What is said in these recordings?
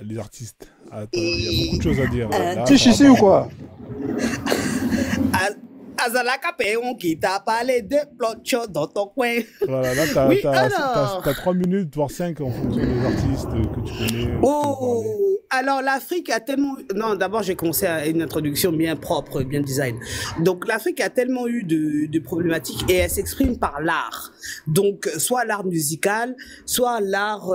les artistes. Attends, il y a beaucoup de choses à dire. Là, Tu ça va chichi pas. ou quoi? Azalaka Péon qui t'a parlé de plot dans ton coin. Voilà, là, Oui, alors. t'as 3 minutes, voire 5 en fonction des artistes que tu connais, que tu veux parler. Oh, alors l'Afrique a tellement... Non, d'abord j'ai commencé à une introduction bien propre, bien design. Donc l'Afrique a tellement eu de problématiques et elle s'exprime par l'art. Donc soit l'art musical, soit l'art...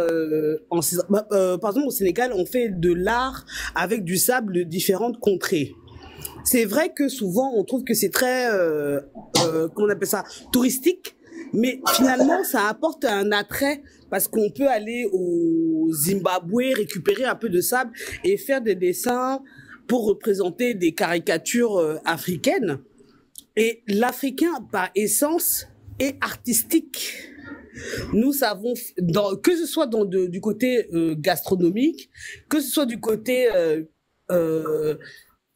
par exemple au Sénégal, on fait de l'art avec du sable de différentes contrées. C'est vrai que souvent on trouve que c'est très, comment on appelle ça, touristique, mais finalement ça apporte un attrait parce qu'on peut aller au Zimbabwe récupérer un peu de sable et faire des dessins pour représenter des caricatures africaines. Et l'Africain par essence est artistique. Nous savons, que ce soit du côté gastronomique, que ce soit du côté euh,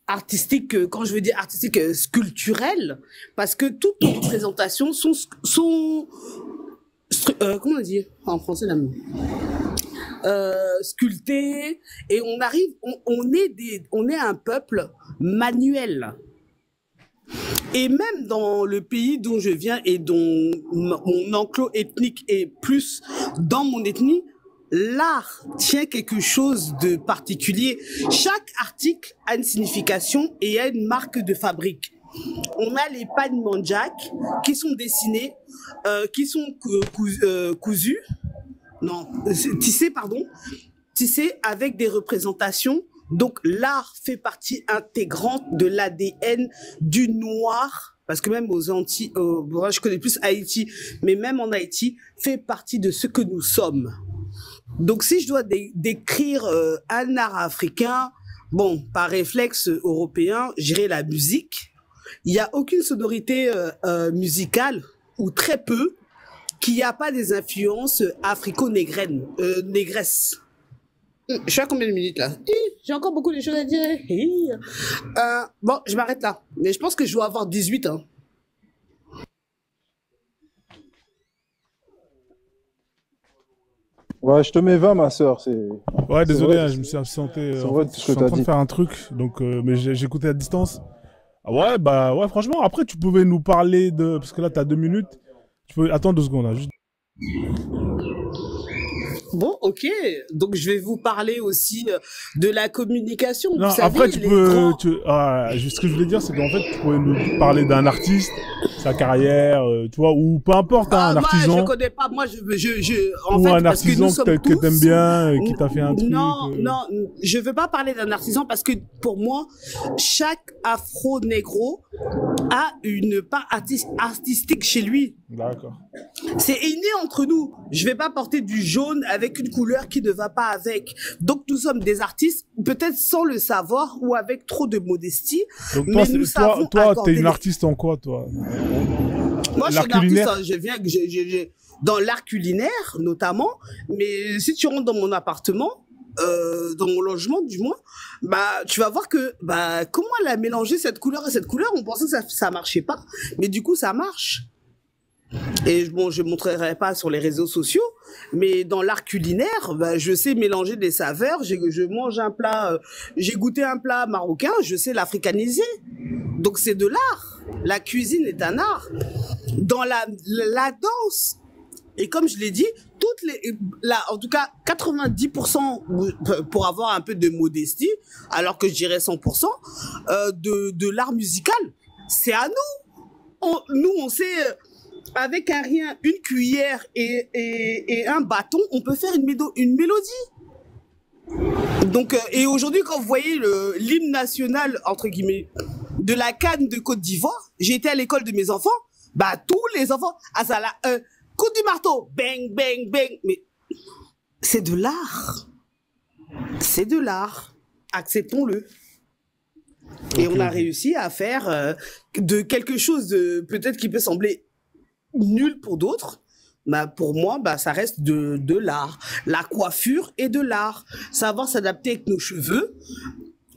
artistique, quand je veux dire artistique, sculpturel, parce que toutes nos représentations sont comment on dit en français là, sculptées, et on arrive, on est un peuple manuel. Et même dans le pays dont je viens et dont mon enclos ethnique est plus dans mon ethnie, l'art tient quelque chose de particulier. Chaque article a une signification et a une marque de fabrique. On a les pagnes Mandjak qui sont dessinés, qui sont cousus, non, tissés, pardon, tissés avec des représentations. Donc l'art fait partie intégrante de l'ADN du noir, parce que même aux Antilles, moi je connais plus Haïti, mais même en Haïti, fait partie de ce que nous sommes. Donc si je dois décrire un art africain, bon, par réflexe européen, j'irai la musique. Il n'y a aucune sonorité musicale, ou très peu, qui n'a pas des influences négresses. Je suis à combien de minutes là? J'ai encore beaucoup de choses à dire. Bon, je m'arrête là. Mais je pense que je dois avoir 18 ans. Ouais, je te mets 20, ma soeur. Ouais, C'est désolé, vrai, hein, je me suis absenté. c'est En vrai fait, je ce suis que en t'as train de dit. faire un truc, donc, mais j'écoutais à distance. Ah ouais, bah ouais, franchement, après, tu pouvais nous parler de... Parce que là, t'as 2 minutes. Tu peux... Attends 2 secondes, là, juste... Bon, ok. Donc, je vais vous parler aussi de la communication. Non, Vous savez, après, tu les peux... grands... ce que je voulais dire, c'est qu'en fait, tu pourrais nous parler d'un artiste, sa carrière, tu vois, ou peu importe, hein, un Moi, je artisan, connais pas. Moi, en ou fait, un parce que nous artisan sommes que t'aimes tous... bien, qui t'a fait un truc. Non, non, je veux pas parler d'un artisan parce que pour moi, chaque afro-négro a une part artistique chez lui. D'accord. C'est inné entre nous. Je vais pas porter du jaune avec une couleur qui ne va pas avec. Donc nous sommes des artistes, peut-être sans le savoir ou avec trop de modestie, Donc mais nous savons toi, t'es accorder une les... artiste en quoi, toi? Moi, je suis L'art un artiste, culinaire? hein, je viens dans l'art culinaire notamment, mais si tu rentres dans mon appartement, dans mon logement du moins, bah tu vas voir que bah comment elle a mélangé cette couleur et cette couleur, on pensait que ça marchait pas, mais du coup ça marche. Et bon, je montrerai pas sur les réseaux sociaux, mais dans l'art culinaire, bah, je sais mélanger des saveurs. Je mange un plat, j'ai goûté un plat marocain, je sais l'africaniser. Donc c'est de l'art. La cuisine est un art. Dans la danse, et comme je l'ai dit, en tout cas 90%, pour avoir un peu de modestie, alors que je dirais 100%, de l'art musical, c'est à nous. Nous, on sait, avec un rien, une cuillère et un bâton, on peut faire une mélodie. Donc, et aujourd'hui, quand vous voyez l'hymne national, entre guillemets, de la CAN de Côte d'Ivoire, j'ai été à l'école de mes enfants, bah, tous les enfants, Azala, coup du marteau, bang, bang, bang, mais c'est de l'art. C'est de l'art. Acceptons-le. Et Ok, on a ok. réussi à faire de quelque chose de peut-être qui peut sembler nul pour d'autres. Bah pour moi, bah ça reste de l'art. La coiffure est de l'art. Savoir s'adapter avec nos cheveux,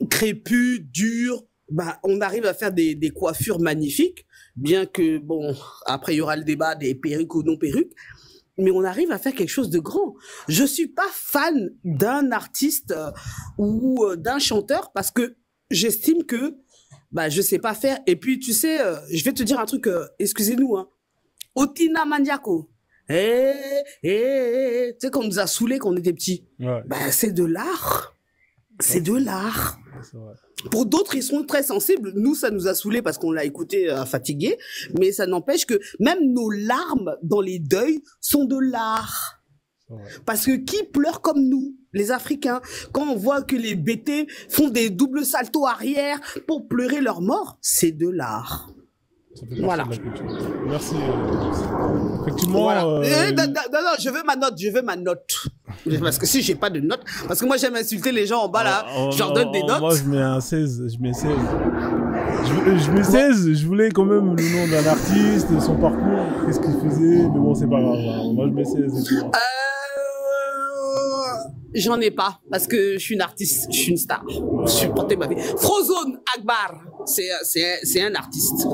crépus, durs, bah on arrive à faire des coiffures magnifiques. Bien que bon, après il y aura le débat des perruques ou non perruques. mais on arrive à faire quelque chose de grand. Je suis pas fan d'un artiste ou d'un chanteur parce que j'estime que bah je sais pas faire. Et puis tu sais, je vais te dire un truc. Excusez-nous, hein. Otina Mandiako. Tu sais qu'on nous a saoulés quand on était petits. Ouais. Bah c'est de l'art. C'est de l'art. C'est vrai. Pour d'autres, ils sont très sensibles. Nous, ça nous a saoulés parce qu'on l'a écouté fatigué. Mais ça n'empêche que même nos larmes dans les deuils sont de l'art. C'est vrai. Parce que qui pleure comme nous, les Africains, quand on voit que les BT font des doubles saltos arrière pour pleurer leur mort, c'est de l'art. Ça fait partie Voilà. de la culture. Merci. Effectivement. Voilà. Non, je veux ma note. Parce que si j'ai pas de note, parce que moi j'aime insulter les gens en bas là, je leur donne des notes. Moi, je mets un 16. Je mets 16. Je mets 16. Je voulais quand même le nom d'un artiste, son parcours, qu'est-ce qu'il faisait. Mais bon, c'est pas grave. Hein. Moi, je mets 16. Et tout. J'en ai pas, parce que je suis une artiste, je suis une star. Je suis porté ma vie. Frozone Akbar, c'est un artiste.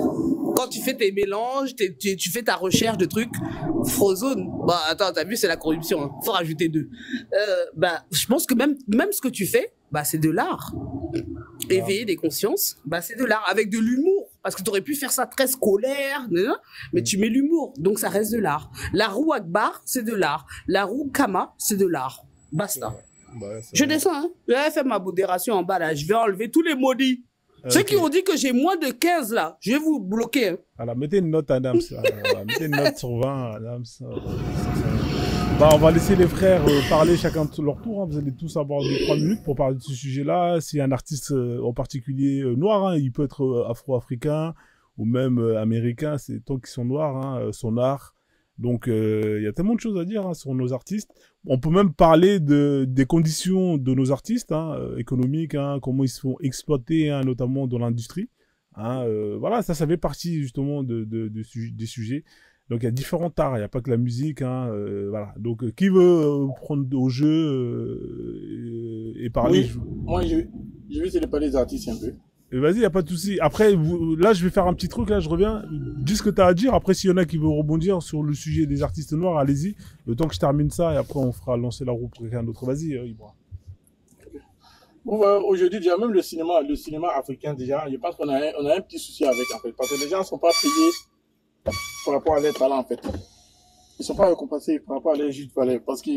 Quand tu fais tes mélanges, tu fais ta recherche de trucs, Frozone, bah attends, t'as vu, c'est la corruption, hein. Faut rajouter 2. Bah, je pense que même ce que tu fais, bah c'est de l'art. Éveiller des consciences, bah c'est de l'art, avec de l'humour. Parce que tu aurais pu faire ça très scolaire, mais tu mets l'humour, donc ça reste de l'art. La roue Akbar, c'est de l'art. La roue Kama, c'est de l'art. Basta. Bah, Je descends, hein. Je vais faire ma modération en bas, là. Je vais enlever tous les maudits. Ceux qui ont dit que j'ai moins de 15, là, je vais vous bloquer, hein. Alors, mettez une note à Nams. Mettez une note sur 20 à Nams. Bah, on va laisser les frères parler chacun de leur tour. Hein. Vous allez tous avoir 2-3 minutes pour parler de ce sujet-là. S'il y a un artiste en particulier noir, hein, il peut être afro-africain ou même américain, c'est tant qu'ils sont noirs, hein, son art. Donc, il y a tellement de choses à dire hein, sur nos artistes. On peut même parler des conditions de nos artistes hein, économiques, hein, comment ils se font exploiter, hein, notamment dans l'industrie. Hein, voilà, ça fait partie justement des sujets. Donc, il y a différents arts, il n'y a pas que la musique. Hein, voilà. Donc, qui veut prendre au jeu et parler Oui, moi, je vais essayer de parler des artistes un peu. Vas-y, y a pas de souci. Après, là, je vais faire un petit truc, là, je reviens. Dis ce que t'as à dire. Après, s'il y en a qui veulent rebondir sur le sujet des artistes noirs, allez-y. Le temps que je termine ça, et après, on fera lancer la roue pour quelqu'un d'autre. Vas-y, Ibra. Bon, aujourd'hui, déjà, même le cinéma africain, déjà, je pense qu'on a un petit souci avec, en fait. Parce que les gens ne sont pas payés par rapport à leur talent, en fait. Ils ne sont pas récompensés par rapport à leur juste valeur. Parce que,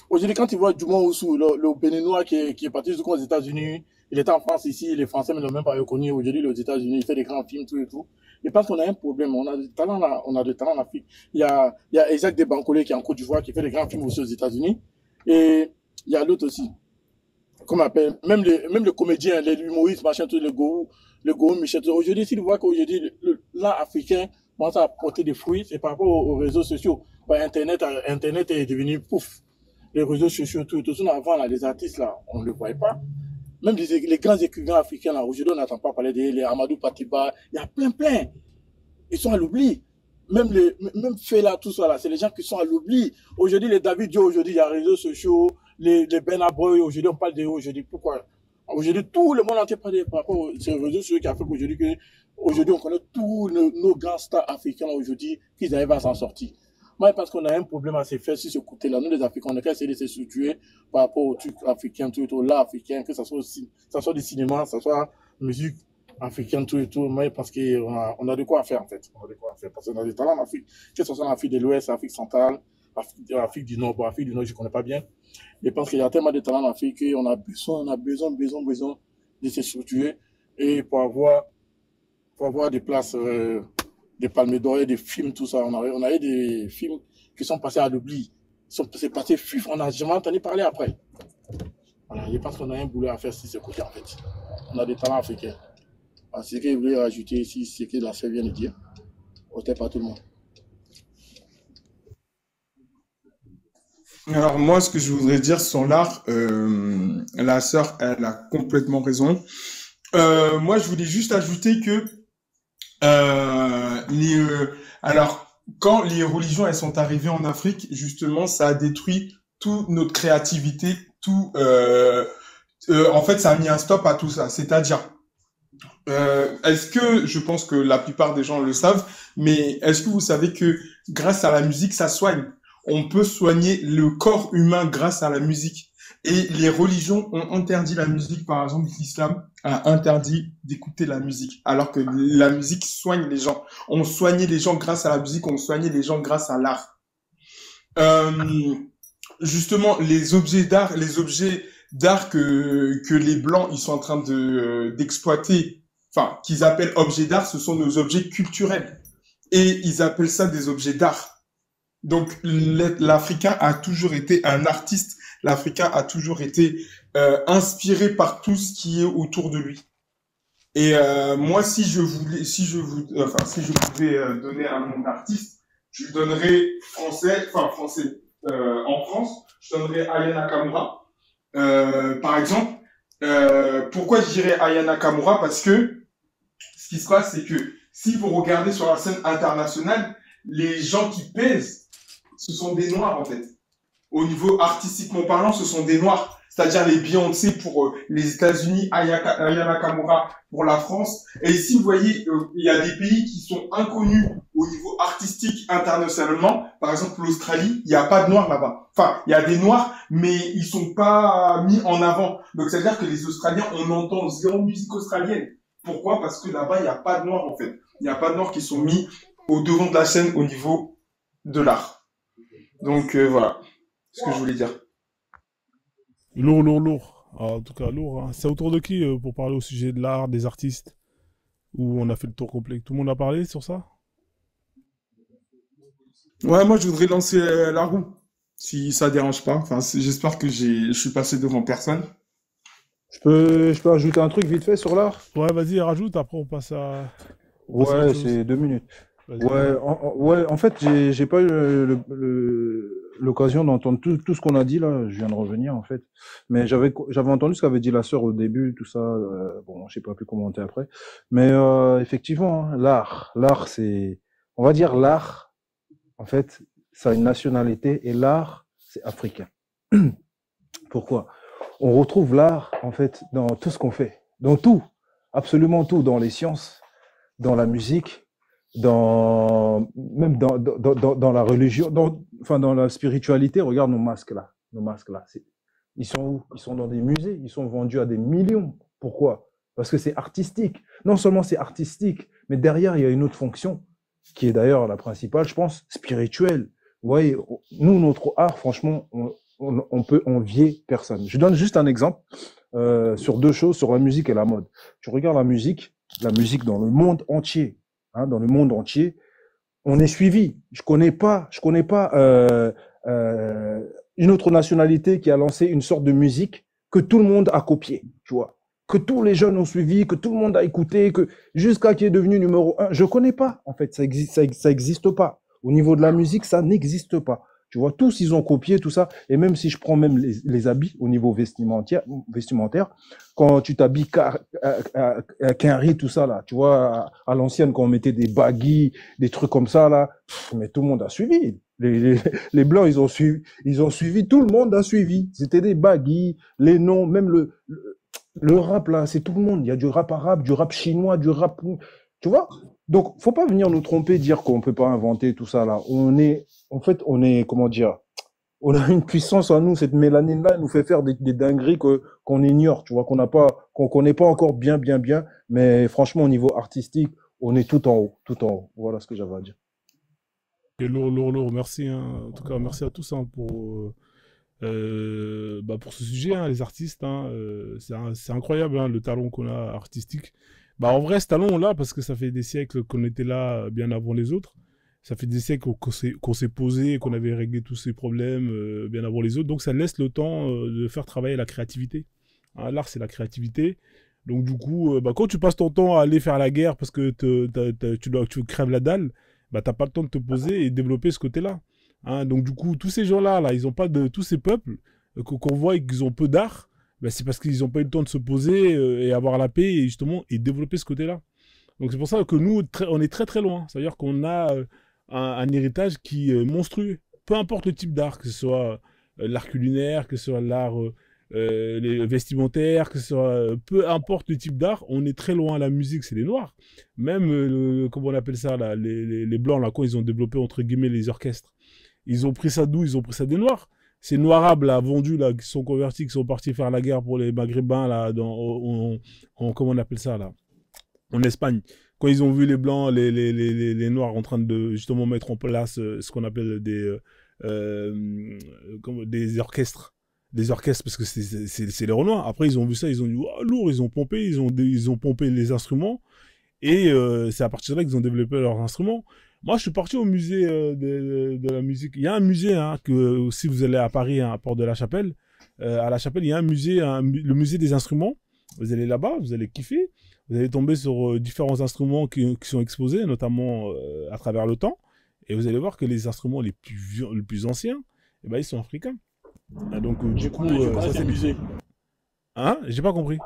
aujourd'hui, quand tu vois Juma Oussou, le Béninois qui est parti jusqu'aux États-Unis, il était en France ici, les Français ne l'ont même pas reconnu. Aujourd'hui, aux États-Unis, il fait des grands films, tout et tout. Et parce qu'on a un problème, on a du talent là, on a du talent en Afrique. Il y a Isaac Debankolé qui est en Côte d'Ivoire, qui fait des grands films aussi aux États-Unis. Et il y a l'autre aussi. Comment on appelle, même les comédiens, les humoristes, machin, tout, le Gourou Michel. Aujourd'hui, s'il voit qu'aujourd'hui, l'art africain commence à porter des fruits, c'est par rapport aux réseaux sociaux. Internet est devenu pouf. Les réseaux sociaux, tout ça, avant, là, les artistes, là, on ne le voyait pas. Même les grands écrivains africains, là, aujourd'hui, on n'entend pas parler les Amadou Patiba. Il y a plein. Ils sont à l'oubli. Même Fela, tout ça, là, c'est les gens qui sont à l'oubli. Aujourd'hui, les David Dio, aujourd'hui, il y a les réseaux sociaux, les Burna Boy, aujourd'hui, on parle de eux, aujourd'hui. Pourquoi? Aujourd'hui, tout le monde entier parle par rapport aux réseaux sociaux qui a fait qu'aujourd'hui, on connaît tous nos grands stars africains, aujourd'hui, qu'ils arrivent à s'en sortir. Moi, parce qu'on a un problème à se faire sur ce côté-là. Nous, les Africains, on a qu'à essayer de se structurer par rapport aux trucs africains, tout et tout, l'art africain, que ça soit du cinéma, que ça soit musique africaine, tout et tout. Moi, parce qu'on a de quoi faire, en fait. On a de quoi faire. Parce qu'on a des talents en Afrique. Que ce soit en Afrique de l'Ouest, Afrique centrale, Afrique du Nord. Bon, Afrique du Nord, je ne connais pas bien. Je pense qu'il y a tellement de talents en Afrique qu'on a besoin de se structurer et pour avoir des places, des palmes d'or, des films, tout ça. On a eu des films qui sont passés à l'oubli. C'est passé fuf, on n'a jamais entendu parler après. Voilà, je pense qu'on a un boulot à faire sur ce côté, en fait. On a des talents africains. Alors, c'est ce que je voulais rajouter ici, c'est ce que la sœur vient de dire. Autant pas tout le monde. Alors moi, ce que je voudrais dire sur l'art, la sœur, elle a complètement raison. Moi, je voulais juste ajouter que alors, quand les religions elles sont arrivées en Afrique, justement, ça a détruit toute notre créativité, en fait, ça a mis un stop à tout ça. C'est-à-dire, est-ce que, je pense que la plupart des gens le savent, mais est-ce que vous savez que grâce à la musique, ça soigne? on peut soigner le corps humain grâce à la musique. Et les religions ont interdit la musique, par exemple, l'islam a interdit d'écouter la musique, alors que la musique soigne les gens. On soignait les gens grâce à la musique, on soignait les gens grâce à l'art. Justement, les objets d'art que les blancs ils sont en train d'exploiter, enfin qu'ils appellent objets d'art, ce sont nos objets culturels et ils appellent ça des objets d'art. Donc l'Africain a toujours été un artiste, l'Africain a toujours été inspiré par tout ce qui est autour de lui. Et moi, si je pouvais donner un nom d'artiste, je donnerais français, en France, je donnerais Aya Nakamura. Par exemple, pourquoi je dirais Aya Nakamura? Parce que ce qui se passe, c'est que si vous regardez sur la scène internationale, les gens qui pèsent, ce sont des Noirs en fait. Au niveau artistiquement parlant, ce sont des Noirs. C'est-à-dire les Beyoncé pour les États-Unis, Aya Nakamura pour la France. Et ici, vous voyez, il y a des pays qui sont inconnus au niveau artistique internationalement. Par exemple, l'Australie, il n'y a pas de Noirs là-bas. Enfin, il y a des Noirs, mais ils sont pas mis en avant. Donc, c'est-à-dire que les Australiens, on entend zéro musique australienne. Pourquoi? Parce que là-bas, il n'y a pas de Noirs en fait. Il n'y a pas de Noirs qui sont mis au devant de la scène au niveau de l'art. Donc, voilà ce que je voulais dire. Lourd. Ah, en tout cas, lourd. Hein. C'est autour de qui pour parler au sujet de l'art, des artistes? Où on a fait le tour complet. Tout le monde a parlé sur ça? Ouais, moi, je voudrais lancer la roue, si ça dérange pas. Enfin, j'espère que je suis passé devant personne. Je peux ajouter un truc vite fait sur l'art? Ouais, vas-y, rajoute. Après, on passe à autre Ouais, chose. c'est 2 minutes. Vas-y. Ouais, en fait, j'ai pas eu l'occasion d'entendre tout ce qu'on a dit là. Je viens de revenir en fait, mais j'avais entendu ce qu'avait dit la sœur au début, tout ça. Bon, j'ai pas pu commenter après, mais effectivement, hein, l'art, c'est, on va dire l'art. En fait, ça a une nationalité et l'art, c'est africain. Pourquoi? On retrouve l'art en fait dans tout ce qu'on fait, dans tout, absolument tout, dans les sciences, dans la musique. Même dans la religion, dans la spiritualité. Regarde nos masques là, ils sont où? Ils sont dans des musées, ils sont vendus à des millions. Pourquoi? Parce que c'est artistique. Non seulement c'est artistique, mais derrière il y a une autre fonction qui est d'ailleurs la principale, je pense, spirituelle. Vous voyez, nous, notre art, franchement, on peut envier personne. Je donne juste un exemple sur 2 choses, sur la musique et la mode. Tu regardes la musique dans le monde entier. Dans le monde entier, on est suivi. Je connais pas une autre nationalité qui a lancé une sorte de musique que tout le monde a copié, tu vois, que tous les jeunes ont suivi, que tout le monde a écouté, que jusqu'à qui est devenu numéro 1. Je connais pas, en fait, ça existe pas. Au niveau de la musique, ça n'existe pas. Tu vois, tous ils ont copié tout ça. Et même si je prends même les habits au niveau vestimentaire, quand tu t'habilles Quinry, tout ça là, tu vois, à l'ancienne quand on mettait des baggy, des trucs comme ça là, mais tout le monde a suivi. Les blancs ils ont suivi, tout le monde a suivi. C'était des baggy, les noms, même le rap là, c'est tout le monde. Il y a du rap arabe, du rap chinois, du rap, tu vois. Donc faut pas venir nous tromper, dire qu'on peut pas inventer tout ça là. En fait, comment dire, on a une puissance en nous, cette mélanine-là, elle nous fait faire des dingueries qu'on ignore, tu vois, qu'on connaît pas encore bien, mais franchement, au niveau artistique, on est tout en haut. Voilà ce que j'avais à dire. Et lourd. Merci. Hein. En tout cas, merci à tous hein, pour ce sujet, hein, les artistes. Hein, c'est incroyable hein, le talent qu'on a artistique. En vrai, ce talent, on l'a parce que ça fait des siècles qu'on était là bien avant les autres. Ça fait des siècles qu'on s'est posé, qu'on avait réglé tous ces problèmes bien avant les autres. Donc, ça laisse le temps de faire travailler la créativité. Hein, l'art, c'est la créativité. Donc, du coup, quand tu passes ton temps à aller faire la guerre parce que tu crèves la dalle, t'as pas le temps de te poser et développer ce côté-là. Hein, donc, du coup, tous ces gens-là, ils ont pas tous ces peuples qu'on voit et qu'ils ont peu d'art, c'est parce qu'ils n'ont pas eu le temps de se poser et avoir la paix et justement et développer ce côté-là. Donc, c'est pour ça que nous, on est très très loin. C'est-à-dire qu'on a un héritage qui est monstrueux. Peu importe le type d'art, que ce soit l'art culinaire, que ce soit l'art les vestimentaires, que ce soit peu importe le type d'art, on est très loin. La musique, c'est les noirs. Même, comment on appelle ça, là, les blancs, là, quand ils ont développé, entre guillemets, les orchestres. Ils ont pris ça d'où? Ils ont pris ça des Noirs. Ces Noirs arabes, là, vendus, là, qui sont convertis, qui sont partis faire la guerre pour les Maghrébins, là, comment on appelle ça, là? En Espagne. Quand ils ont vu les Blancs, les Noirs en train de, justement, mettre en place ce qu'on appelle des orchestres. Des orchestres, parce que c'est les Renois. Après, ils ont vu ça, ils ont dit, oh, lourd, ils ont pompé, ils ont pompé les instruments. Et c'est à partir de là qu'ils ont développé leurs instruments. Moi, je suis parti au musée de la musique. Il y a un musée, hein, que si vous allez à Paris, hein, à Porte de la Chapelle, à la Chapelle, il y a un musée, le musée des instruments. Vous allez là-bas, vous allez kiffer. Vous allez tomber sur différents instruments qui sont exposés, notamment à travers le temps. Et vous allez voir que les instruments les plus anciens, eh ben, ils sont africains. Ah, donc, du coup, ça c'est musée. Hein? J'ai pas compris.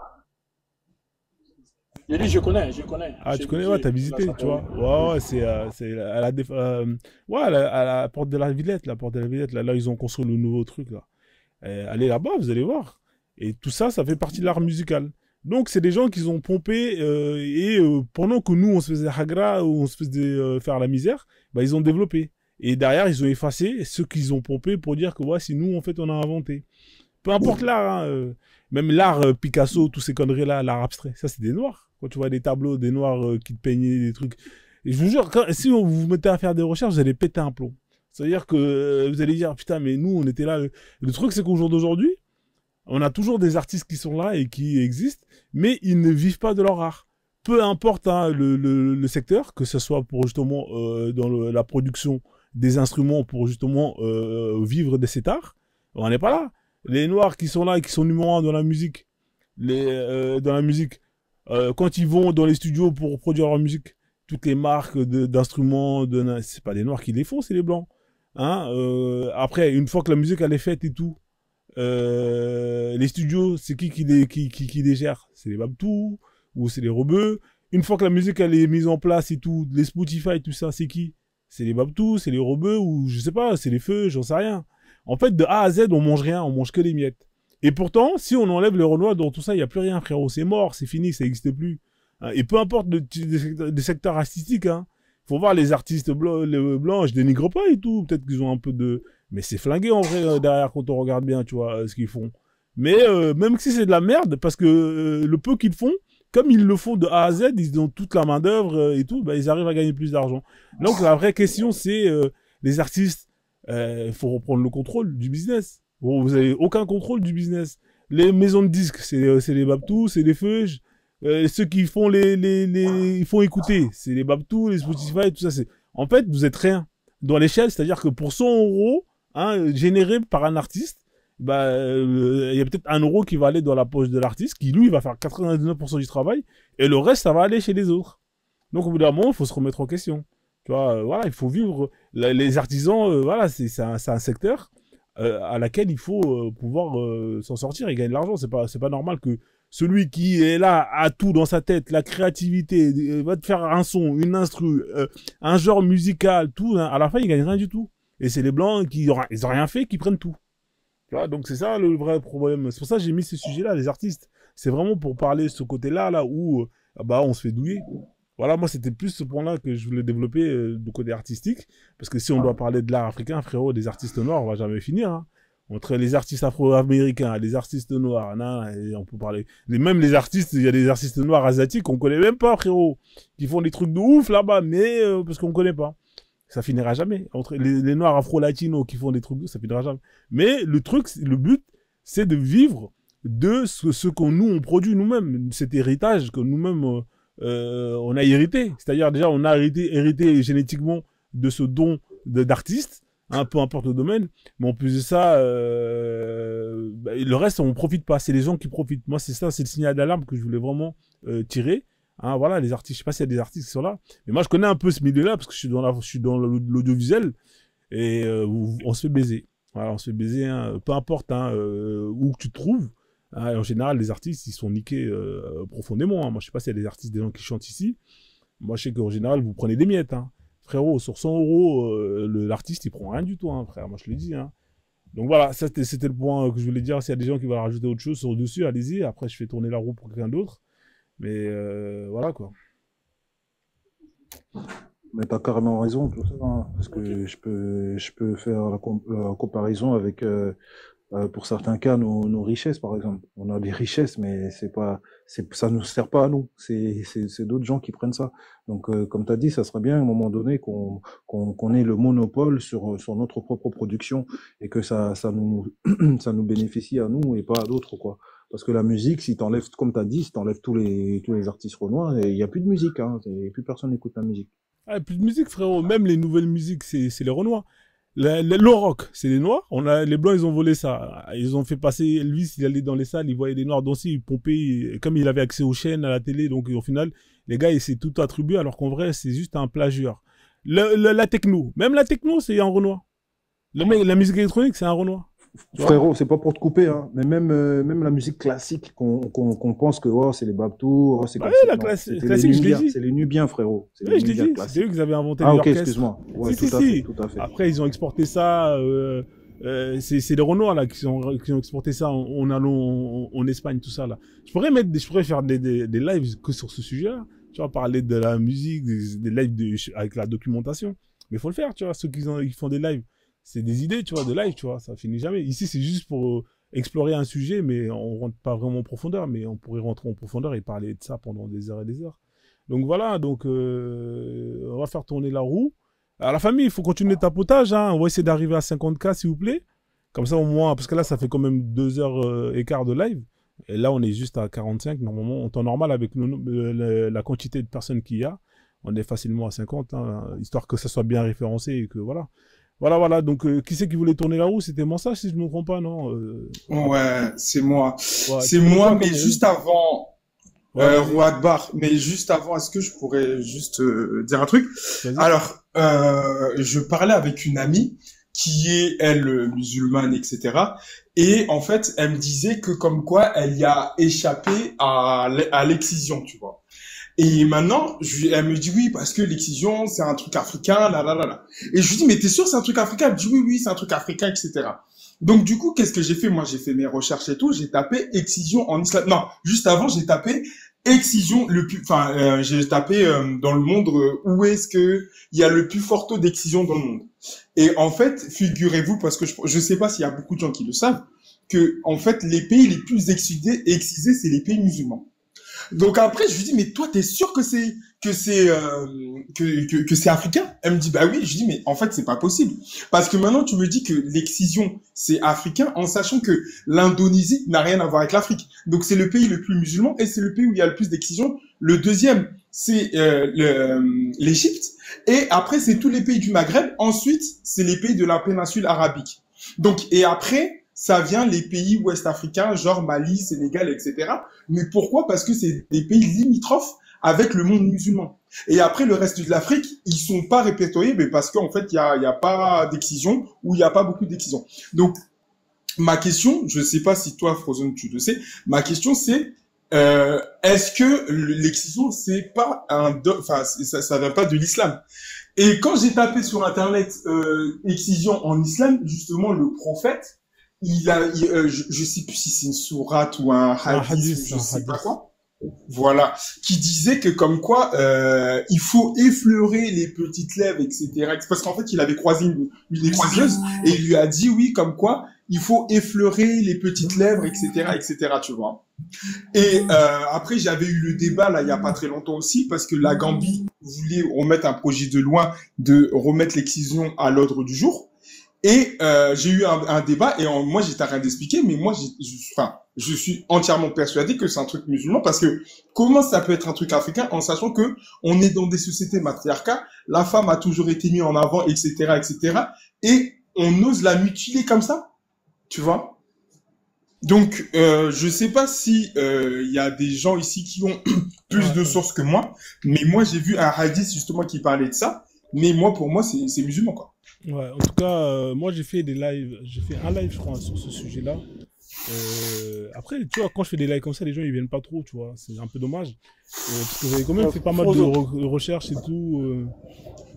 J'ai dit, je connais. Ah, tu connais, ouais, t'as visité, tu vois. Ouais, c'est ouais, à la porte de la Villette, là, ils ont construit le nouveau truc, là. Allez là-bas, vous allez voir. Et tout ça, ça fait partie de l'art musical. Donc, c'est des gens qui ont pompé, pendant que nous, on se faisait hagra, ou on se faisait faire la misère, bah, ils ont développé. Et derrière, ils ont effacé ceux qu'ils ont pompé pour dire que, voici, nous, en fait, on a inventé. Peu importe l'art, hein, même l'art Picasso, tous ces conneries-là, l'art abstrait, ça, c'est des noirs. Quand tu vois des tableaux, des noirs qui te peignaient des trucs. Et je vous jure, si vous vous mettez à faire des recherches, vous allez péter un plomb. C'est-à-dire que vous allez dire, putain, mais nous, on était là. Le truc, c'est qu'au jour d'aujourd'hui, on a toujours des artistes qui sont là et qui existent, mais ils ne vivent pas de leur art. Peu importe, hein, le secteur, que ce soit pour justement dans la production des instruments, pour justement vivre de cet art, on n'est pas là. Les noirs qui sont là et qui sont numéro 1 dans la musique, quand ils vont dans les studios pour produire leur musique, toutes les marques d'instruments, c'est pas les noirs qui les font, c'est les blancs. Hein, après, une fois que la musique elle est faite et tout, les studios, c'est qui les gère? C'est les Babtou ou c'est les Rebeux. Une fois que la musique elle est mise en place et tout, les Spotify, tout ça, c'est qui? C'est les Babtou, c'est les Rebeux ou je sais pas, c'est les Feux, j'en sais rien. En fait, de A à Z, on mange rien, on mange que les miettes. Et pourtant, si on enlève les Renois dans tout ça, il n'y a plus rien, frérot. C'est mort, c'est fini, ça n'existe plus. Et peu importe des secteurs artistiques, hein. Faut voir les artistes blancs, je dénigre pas et tout. Peut-être qu'ils ont un peu de... Mais c'est flingué en vrai derrière quand on regarde bien, tu vois, ce qu'ils font. Mais même si c'est de la merde, parce que le peu qu'ils font, comme ils le font de A à Z, ils ont toute la main d'œuvre et tout, bah, ils arrivent à gagner plus d'argent. Donc la vraie question, c'est les artistes, il faut reprendre le contrôle du business. Bon, vous avez aucun contrôle du business. Les maisons de disques, c'est les Babtou, c'est les Feuges. Ceux qui font ils font écouter, c'est les Babtou, les Spotify, tout ça. En fait, vous êtes rien dans l'échelle, c'est-à-dire que pour 100 euros, hein, générés par un artiste, bah, y a peut-être 1 euro qui va aller dans la poche de l'artiste, qui lui va faire 99% du travail, et le reste, ça va aller chez les autres. Donc, au bout d'un moment, il faut se remettre en question. Tu vois, voilà, il faut vivre. Les artisans, voilà, c'est un secteur à laquelle il faut pouvoir s'en sortir et gagner de l'argent. C'est pas normal que celui qui est là a tout dans sa tête, la créativité, va te faire un son, une instru, un genre musical, tout, hein, à la fin il gagne rien du tout. Et c'est les blancs ils ont rien fait, qui prennent tout. Tu vois, donc c'est ça le vrai problème. C'est pour ça que j'ai mis ce sujet-là, les artistes. C'est vraiment pour parler de ce côté-là, là où bah on se fait douiller. Voilà, moi c'était plus ce point-là que je voulais développer du côté artistique, parce que si on doit parler de l'art africain, frérot, des artistes noirs, on va jamais finir. Hein. Entre les artistes afro-américains, les artistes noirs, et on peut parler. Même les artistes, il y a des artistes noirs asiatiques qu'on connaît même pas, frérot, qui font des trucs de ouf là-bas, mais parce qu'on connaît pas. Ça finira jamais. Entre les noirs afro-latinos qui font des trucs de ouf, ça finira jamais. Mais le but, c'est de vivre de ce que nous on produit nous-mêmes, cet héritage que nous-mêmes on a hérité. C'est-à-dire déjà on a hérité génétiquement de ce don d'artiste. Hein, peu importe le domaine, mais en plus de ça, bah, le reste, on profite pas. C'est les gens qui profitent. Moi, c'est ça, c'est le signal d'alarme que je voulais vraiment tirer. Hein, voilà, les artistes, je sais pas s'il y a des artistes qui sont là, mais moi, je connais un peu ce milieu-là parce que je suis dans l'audiovisuel et on se fait baiser. Voilà, on se fait baiser, hein, peu importe hein, où tu te trouves. Hein, en général, les artistes, ils sont niqués profondément. Hein. Moi, je sais pas s'il y a des artistes, des gens qui chantent ici. Moi, je sais qu'en général, vous prenez des miettes. Hein. Frérot, sur 100 euros, l'artiste, il prend rien du tout, hein, frère. Moi, je le dis. Hein. Donc voilà, c'était le point que je voulais dire. S'il y a des gens qui veulent rajouter autre chose sur le dessus, allez-y. Après, je fais tourner la roue pour quelqu'un d'autre. Mais voilà, quoi. Mais t'as carrément raison, tout ça, hein, parce Ok. que je peux faire la comparaison avec, pour certains cas, nos richesses, par exemple. On a des richesses, mais ça nous sert pas à nous. C'est d'autres gens qui prennent ça. Donc, comme tu as dit, ça serait bien à un moment donné qu'on ait le monopole sur notre propre production et que ça nous, ça nous bénéficie à nous et pas à d'autres, quoi. Parce que la musique, si t'enlèves, comme tu as dit, si t'enlèves tous les artistes renois, il y a plus de musique, hein. Plus personne n'écoute la musique. Ah, plus de musique, frérot. Même les nouvelles musiques, c'est les Renois. Le rock, c'est les Noirs. Les Blancs, ils ont volé ça. Ils ont fait passer Elvis, il allait dans les salles, il voyait des Noirs danser, il pompait. Comme il avait accès aux chaînes, à la télé, donc au final, les gars, il s'est tout attribué, alors qu'en vrai, c'est juste un plagieur. La techno, même la techno, c'est un Renoir. La musique électronique, c'est un Renoir. Tu vois? Frérot, c'est pas pour te couper, hein, mais même la musique classique qu'on pense que oh, c'est les Babtou, oh, c'est Bah comme oui, ça. la Non, c'était les classique, je l'ai Nubiens, dit. c'est les Nubiens, frérot. C'est Oui, les je l'ai Nubiens dit. C'est classiques. eux qui avaient inventé Ah, ok, l'orchestre. excuse-moi. Ouais, Si, tout à fait, si. tout à fait. Après, ils ont exporté ça. C'est les Renois là qui ont exporté ça en allant en Espagne, tout ça là. Je pourrais faire des lives que sur ce sujet-là. Tu vois, parler de la musique, des lives avec la documentation. Mais il faut le faire, tu vois. Ceux qui font des lives, c'est des idées, tu vois, de live, tu vois. Ça finit jamais. Ici, c'est juste pour explorer un sujet, mais on rentre pas vraiment en profondeur. Mais on pourrait rentrer en profondeur et parler de ça pendant des heures et des heures. Donc voilà, donc on va faire tourner la roue. À la famille, il faut continuer le tapotage. Hein. On va essayer d'arriver à 50K, s'il vous plaît. Comme ça, au moins, parce que là, ça fait quand même 2 heures et quart de live. Et là, on est juste à 45. Normalement, en temps normal, avec la quantité de personnes qu'il y a, on est facilement à 50, hein, histoire que ça soit bien référencé et que voilà. Voilà. Donc, qui c'est qui voulait tourner la roue? C'était Mensah, si je ne me trompe pas, non Ouais, c'est moi. ouais, C'est tu voulais moi, faire mais comme- juste avant, Ouais, vas-y. Roi Akbar, mais juste avant, est-ce que je pourrais juste dire un truc? Vas-y. Alors, je parlais avec une amie qui est, elle, musulmane, etc. Et en fait, elle me disait que comme quoi elle y a échappé à l'excision, tu vois. Et maintenant, elle me dit oui, parce que l'excision, c'est un truc africain, là. Et je lui dis, mais t'es sûr c'est un truc africain? Elle me dit oui, c'est un truc africain, etc. Donc du coup, qu'est-ce que j'ai fait? Moi, j'ai fait mes recherches et tout, j'ai tapé excision en islam. Non, juste avant, j'ai tapé excision j'ai tapé dans le monde où est-ce que il y a le plus fort taux d'excision dans le monde. Et en fait, figurez-vous, parce que je sais pas s'il y a beaucoup de gens qui le savent, que en fait, les pays les plus excisés, c'est les pays musulmans. Donc après, je lui dis, mais toi, t'es sûr que c'est africain? Elle me dit, bah oui. Je lui dis, mais en fait, c'est pas possible. Parce que maintenant, tu me dis que l'excision, c'est africain, en sachant que l'Indonésie n'a rien à voir avec l'Afrique. Donc c'est le pays le plus musulman et c'est le pays où il y a le plus d'excision. Le deuxième, c'est l'Égypte. Et après, c'est tous les pays du Maghreb. Ensuite, c'est les pays de la péninsule arabique. Donc, et après, ça vient les pays ouest-africains, genre Mali, Sénégal, etc. Mais pourquoi? Parce que c'est des pays limitrophes avec le monde musulman. Et après, le reste de l'Afrique, ils sont pas répertoriés, mais parce qu'en fait, il y a pas d'excision ou il y a pas beaucoup d'excision. Donc, ma question, je sais pas si toi, Frozen, tu le sais, ma question c'est, est-ce que l'excision, c'est pas ça vient pas de l'islam? Et quand j'ai tapé sur Internet, excision en islam, justement, le prophète, je sais plus si c'est une sourate ou un hadith, je sais pas quoi. Voilà, qui disait que comme quoi il faut effleurer les petites lèvres, etc. Parce qu'en fait, il avait croisé une exciseuse et il lui a dit oui, comme quoi il faut effleurer les petites lèvres, etc., tu vois. Et après, j'avais eu le débat là il y a pas très longtemps aussi parce que la Gambie voulait remettre un projet de loi de remettre l'excision à l'ordre du jour. Et j'ai eu un débat et moi j'étais en train d'expliquer, mais moi je suis entièrement persuadé que c'est un truc musulman parce que comment ça peut être un truc africain en sachant que on est dans des sociétés matriarcales, la femme a toujours été mise en avant, etc., et on ose la mutiler comme ça, tu vois. Donc je sais pas si il y a des gens ici qui ont plus de sources que moi, mais moi j'ai vu un hadith justement qui parlait de ça, mais moi pour moi c'est musulman quoi. Ouais, en tout cas, moi j'ai fait des lives, j'ai fait un live je crois sur ce sujet-là. Après, tu vois, quand je fais des lives comme ça, les gens ils viennent pas trop, tu vois, c'est un peu dommage. Parce que j'avais quand même fait pas mal de recherches et tout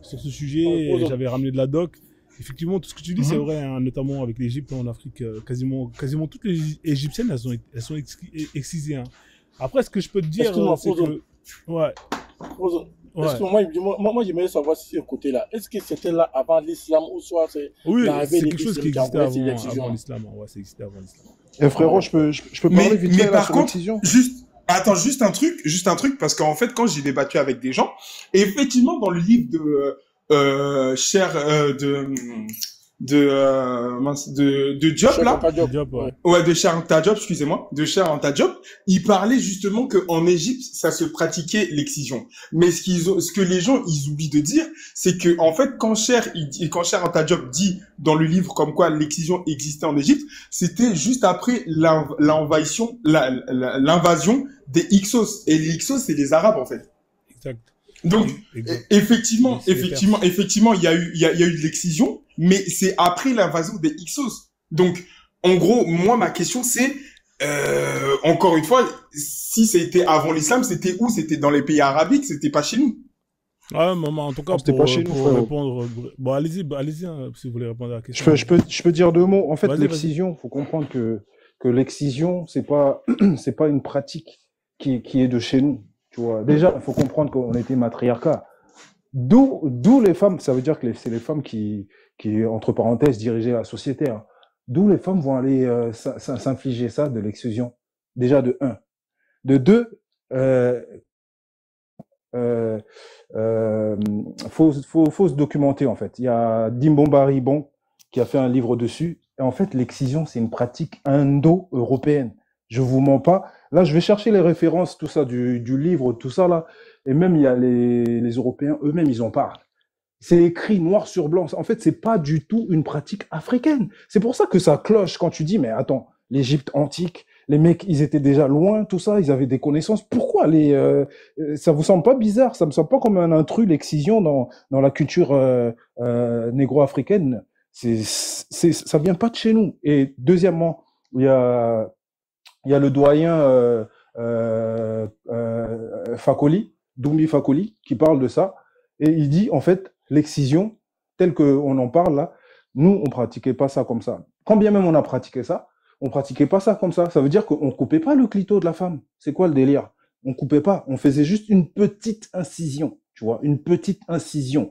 sur ce sujet, et j'avais ramené de la doc. Effectivement, tout ce que tu dis, c'est vrai, hein, notamment avec l'Égypte en Afrique, quasiment toutes les Égyptiennes, elles sont excisées. Hein. Après, ce que je peux te dire, c'est que... Ouais. Ouais. Est-ce que moi, j'aimerais savoir si ce côté-là, est-ce que c'était là avant l'islam ou soit c'est Oui, l'arrivée c'est de quelque chose qui l'islam existait a envoyé ces avant exigences? l'islam. Ouais, ça existait avant l'islam. Et frérot, je peux parler vite Mais fait là par sur contre, l'excision? attends, juste un truc, parce qu'en fait, quand j'ai débattu avec des gens, et effectivement, dans le livre de cher de Diop Cheikh là, Anta Diop. Diop, ouais. ouais, de Cher Anta Diop, excusez-moi, de Cher Anta Diop, il parlait justement que en Égypte, ça se pratiquait l'excision. Mais ce que les gens ils oublient de dire, c'est que en fait, quand Cher Anta Diop dit dans le livre comme quoi l'excision existait en Égypte, c'était juste après l'invasion des Hyksos. Et les Hyksos, c'est les Arabes en fait. Exact. Donc, Exact. effectivement, il y a eu de l'excision, mais c'est après l'invasion des Hyksos. Donc, en gros, moi, ma question, c'est, encore une fois, si c'était avant l'islam, c'était où? C'était dans les pays arabiques, c'était pas chez nous. Ouais, maman, en tout cas, C'était pas chez nous, pour frérot. répondre. Bon, allez-y, hein, si vous voulez répondre à la question. Je peux dire deux mots. En fait, Vas-y, l'excision, faut comprendre que l'excision, c'est pas une pratique qui est de chez nous. Tu vois. Déjà, il faut comprendre qu'on était matriarcat. D'où les femmes, ça veut dire que c'est les femmes qui, entre parenthèses, dirigeaient la société. Hein. D'où les femmes vont aller s'infliger ça, de l'excision. Déjà, de un. De deux, faut se documenter, en fait. Il y a Dimbombari Bon qui a fait un livre dessus. Et en fait, l'excision, c'est une pratique indo-européenne. Je vous mens pas. Là, je vais chercher les références, tout ça, du livre, tout ça, là. Et même, il y a les Européens eux-mêmes, ils en parlent. C'est écrit noir sur blanc. En fait, c'est pas du tout une pratique africaine. C'est pour ça que ça cloche quand tu dis, mais attends, l'Égypte antique, les mecs, ils étaient déjà loin, tout ça, ils avaient des connaissances. Pourquoi ça vous semble pas bizarre? Ça me semble pas comme un intrus, l'excision dans la culture négro-africaine. Ça vient pas de chez nous. Et deuxièmement, il y a le doyen Fakoli, Doumbi Fakoli, qui parle de ça. Et il dit, en fait, l'excision, telle qu'on en parle là, nous, on pratiquait pas ça comme ça. Quand bien même on a pratiqué ça, on pratiquait pas ça comme ça. Ça veut dire qu'on coupait pas le clito de la femme. C'est quoi le délire? On coupait pas. On faisait juste une petite incision. Tu vois, une petite incision.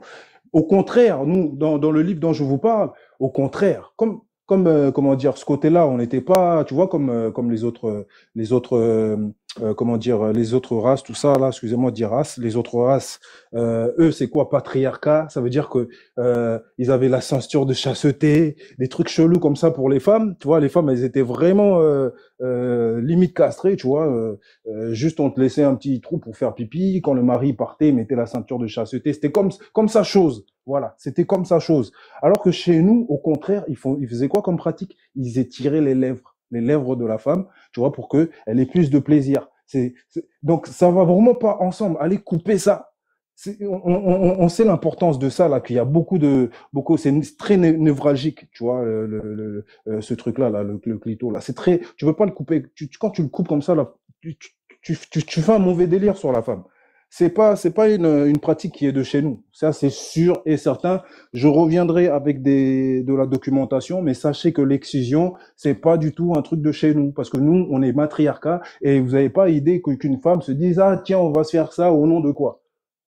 Au contraire, nous, dans le livre dont je vous parle, au contraire, comment dire, ce côté-là, on n'était pas, tu vois, comme les autres, comment dire, les autres races, tout ça, là, excusez-moi de dire race, les autres races, eux, c'est quoi, patriarcat? Ça veut dire que, ils avaient la ceinture de chasteté, des trucs chelous comme ça pour les femmes, tu vois, les femmes, elles étaient vraiment, limite castrées, tu vois, juste on te laissait un petit trou pour faire pipi, quand le mari partait, il mettait la ceinture de chasteté, c'était comme sa chose. Voilà, c'était comme sa chose. Alors que chez nous, au contraire, ils faisaient quoi comme pratique? Ils étiraient les lèvres de la femme, tu vois, pour que elle ait plus de plaisir. Donc, ça va vraiment pas ensemble. Allez couper ça. On sait l'importance de ça, là, qu'il y a c'est très névralgique, tu vois, ce truc-là, là, le clito, là. C'est très, tu veux pas le couper. Quand tu le coupes comme ça, là, tu fais un mauvais délire sur la femme. C'est pas une pratique qui est de chez nous. Ça, c'est sûr et certain. Je reviendrai avec de la documentation, mais sachez que l'excision, c'est pas du tout un truc de chez nous. Parce que nous, on est matriarcat et vous avez pas idée qu'une femme se dise, ah, tiens, on va se faire ça au nom de quoi?